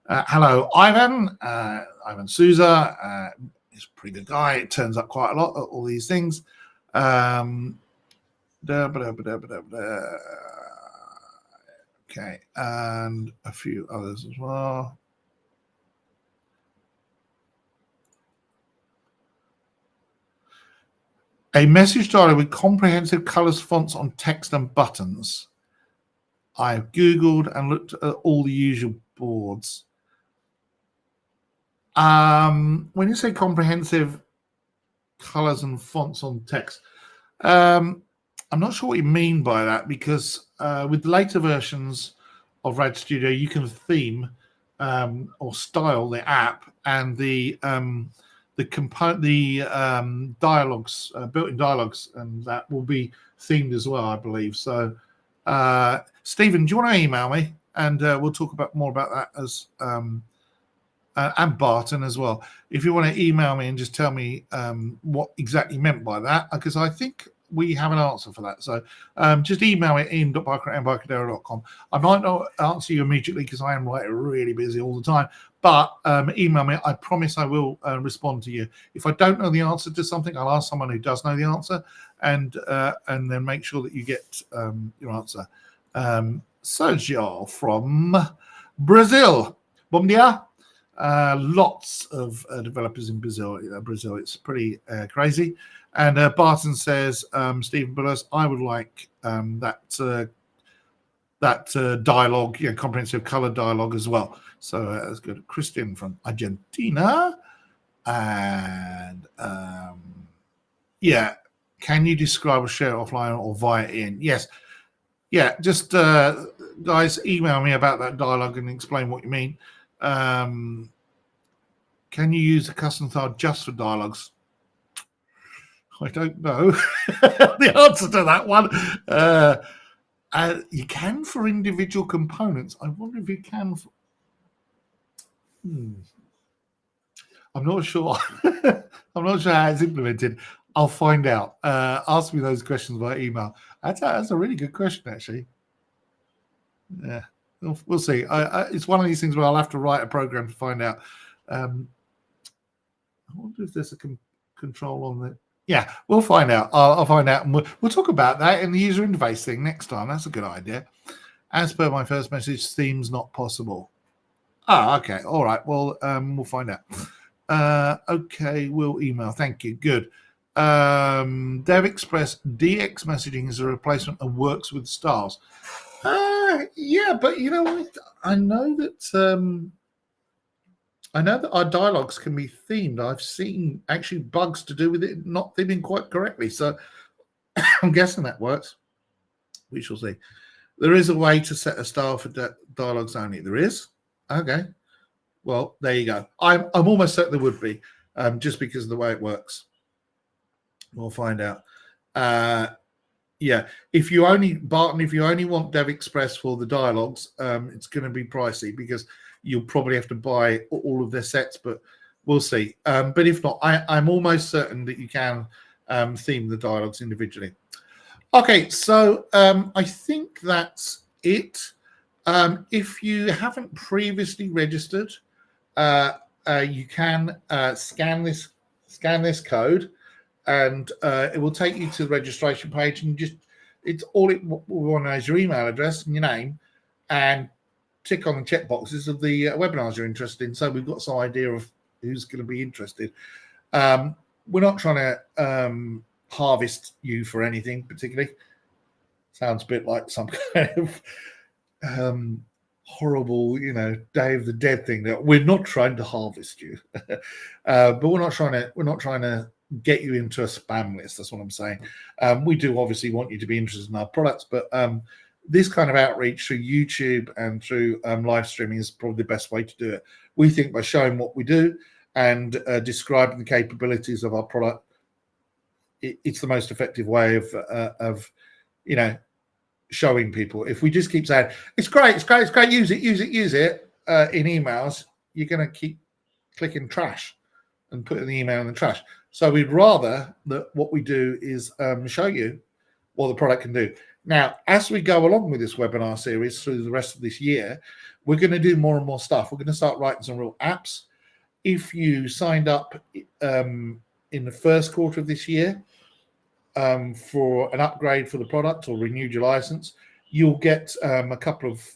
Hello, Ivan. Ivan Souza. He's a pretty good guy. It turns up quite a lot at all these things. Okay, and a few others as well. A message dialog with comprehensive colors, fonts on text and buttons. I've Googled and looked at all the usual boards. When you say comprehensive colors and fonts on text, I'm not sure what you mean by that, because with the later versions of RAD Studio, you can theme or style the app, and the dialogues, built-in dialogues, and that will be themed as well, I believe. So, Stephen, do you want to email me, and we'll talk more about that as and Barton as well. If you want to email me and just tell me what exactly meant by that, because I think we have an answer for that. So just email me at ian.barker@embarcadero.com. I might not answer you immediately because I am really busy all the time, but email me. I promise I will respond to you. If I don't know the answer to something, I'll ask someone who does know the answer, and then make sure that you get your answer. Sergio from Brazil. Bom dia. Lots of developers in Brazil. It's pretty crazy. And Barton says, Stephen Bullis, I would like that dialogue, comprehensive color dialogue as well. So that's good. Christian from Argentina. And can you describe a share offline or via in? Yes. Yeah, just guys, email me about that dialogue and explain what you mean. Can you use a custom style just for dialogues? I don't know the answer to that one. You can for individual components. I wonder if you can. I'm not sure. I'm not sure how it's implemented. I'll find out. Ask me those questions by email. That's a really good question, actually. Yeah, we'll see. It's one of these things where I'll have to write a program to find out. I wonder if there's a control on the. Yeah, we'll find out. I'll find out, and we'll talk about that in the user interface thing next time. That's a good idea. As per my first message, themes not possible. Okay. All right. Well, we'll find out. Okay, we'll email. Thank you. Good. Dev Express DX messaging is a replacement and works with styles. Yeah, but you know what? I know that our dialogues can be themed. I've seen actually bugs to do with it not theming quite correctly. So I'm guessing that works. We shall see. There is a way to set a style for dialogues only. There is? Okay. Well, there you go. I'm almost certain there would be, just because of the way it works. We'll find out. Yeah, if you only want Dev Express for the dialogues, it's going to be pricey because you'll probably have to buy all of their sets, but we'll see. But if not, I'm almost certain that you can theme the dialogues individually. Okay, so I think that's it. If you haven't previously registered, you can scan this code, and it will take you to the registration page, and we want to know is your email address and your name, and tick on the check boxes of the webinars you're interested in. So we've got some idea of who's going to be interested. We're not trying to harvest you for anything particularly. Sounds a bit like some kind of horrible, Day of the Dead thing. That we're not trying to harvest you, but we're not trying to get you into a spam list. That's what I'm saying. We do obviously want you to be interested in our products, but this kind of outreach through YouTube and through live streaming is probably the best way to do it. We think by showing what we do and describing the capabilities of our product, it's the most effective way of showing people. If we just keep saying it's great, use it in emails, you're going to keep clicking trash and putting the email in the trash. So we'd rather that what we do is show you what the product can do. Now, as we go along with this webinar series through the rest of this year, we're going to do more and more stuff. We're going to start writing some real apps. If you signed up in the first quarter of this year for an upgrade for the product or renewed your license, you'll get a couple of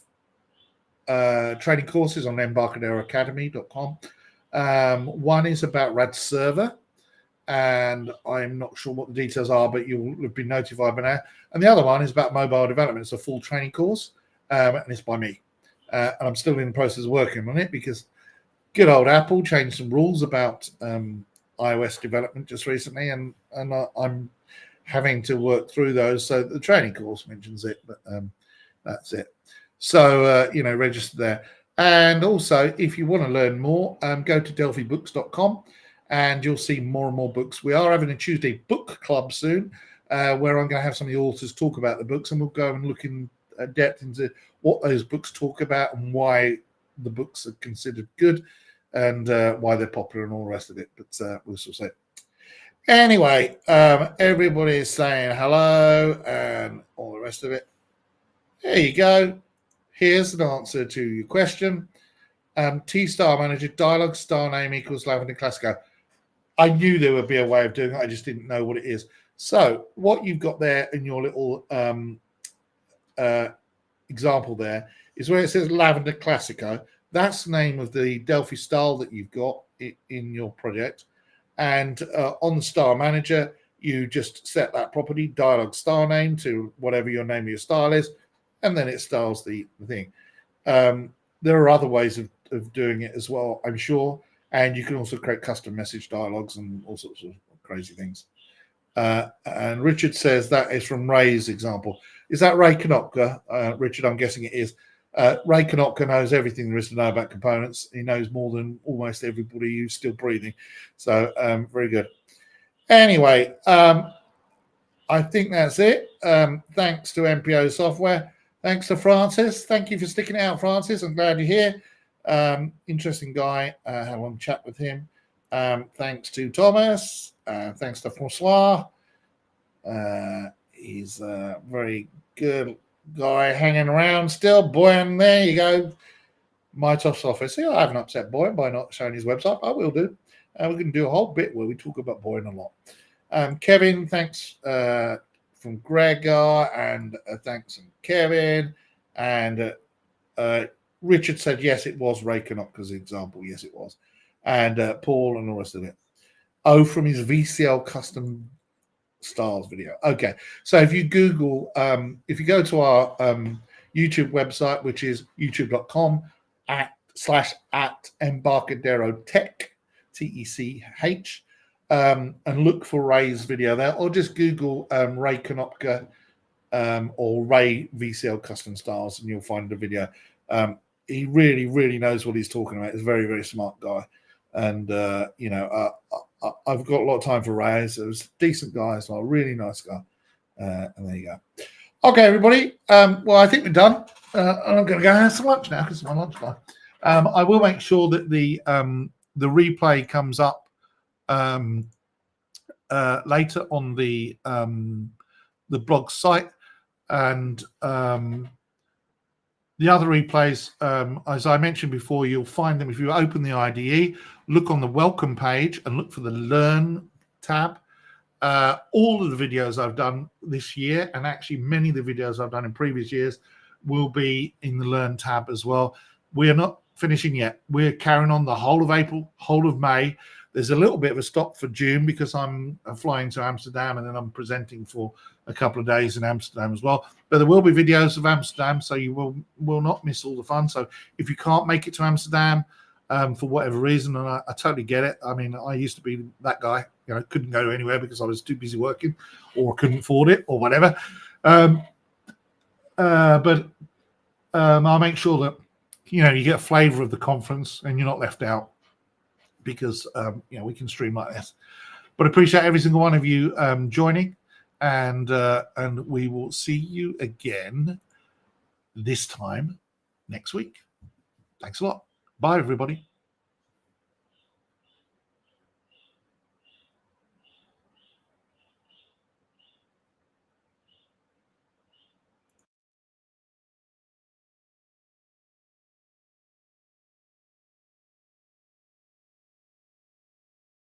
training courses on embarcaderoacademy.com. One is about RAD server, and I'm not sure what the details are, but you'll have been notified by now. And the other one is about mobile development. It's a full training course, and it's by me. And I'm still in the process of working on it because good old Apple changed some rules about iOS development just recently, and I'm having to work through those. So the training course mentions it, but that's it. So, register there. And also, if you want to learn more, go to delphibooks.com and you'll see more and more books. We are having a Tuesday book club soon where I'm going to have some of the authors talk about the books, and we'll go and look in depth into what those books talk about and why the books are considered good and why they're popular and all the rest of it. But we'll sort of say. Anyway, everybody is saying hello and all the rest of it. There you go. Here's an answer to your question. T-Star Manager, dialogue star name equals Lavender Classico. I knew there would be a way of doing it. I just didn't know what it is. So what you've got there in your little example there is where it says Lavender Classico. That's the name of the Delphi style that you've got in your project. And on the Star Manager, you just set that property, dialogue star name, to whatever your name of your style is, and then it styles the thing. There are other ways of doing it as well, I'm sure. And you can also create custom message dialogues and all sorts of crazy things. And Richard says that is from Ray's example. Is that Ray Konopka? Richard, I'm guessing it is. Ray Konopka knows everything there is to know about components. He knows more than almost everybody who's still breathing. So very good. Anyway, I think that's it. Thanks to MPO Software. Thanks to Francis. Thank you for sticking it out, Francis. I'm glad you're here. Interesting guy. Had a long chat with him. Thanks to Thomas. Thanks to Francois. He's a very good guy hanging around still. Boyan, there you go. Mytof's office. See, I haven't upset Boyan by not showing his website. I will do. We're going to do a whole bit where we talk about Boyan a lot. Kevin, thanks from Gregor, and thanks from Kevin. And Richard said, yes, it was Ray Konopka's example. Yes, it was. And Paul and all the rest of it. Oh, from his VCL custom styles video. Okay. So if you Google, if you go to our YouTube website, which is youtube.com / Embarcadero Tech, TECH, and look for Ray's video there, or just Google Ray Konopka or Ray VCL Custom Styles, and you'll find the video. He really, really knows what he's talking about. He's a very, very smart guy. And, I've got a lot of time for Ray. So he's a decent guy, so a really nice guy. And there you go. Okay, everybody. Well, I think we're done. I'm going to go have some lunch now because it's my lunchtime. I will make sure that the replay comes up later on the blog site, and the other replays, as I mentioned before, you'll find them if you open the IDE, look on the welcome page and look for the Learn tab. All of the videos I've done this year, and actually many of the videos I've done in previous years, will be in the Learn tab as well. We are not finishing yet. We're carrying on the whole of April, whole of May. There's a little bit of a stop for June because I'm flying to Amsterdam, and then I'm presenting for a couple of days in Amsterdam as well. But there will be videos of Amsterdam, so you will not miss all the fun. So if you can't make it to Amsterdam for whatever reason, and I totally get it. I mean, I used to be that guy. Couldn't go anywhere because I was too busy working, or couldn't afford it, or whatever. But I'll make sure that you get a flavour of the conference and you're not left out, because we can stream like this. But I appreciate every single one of you joining, and we will see you again this time next week. Thanks a lot. Bye, everybody.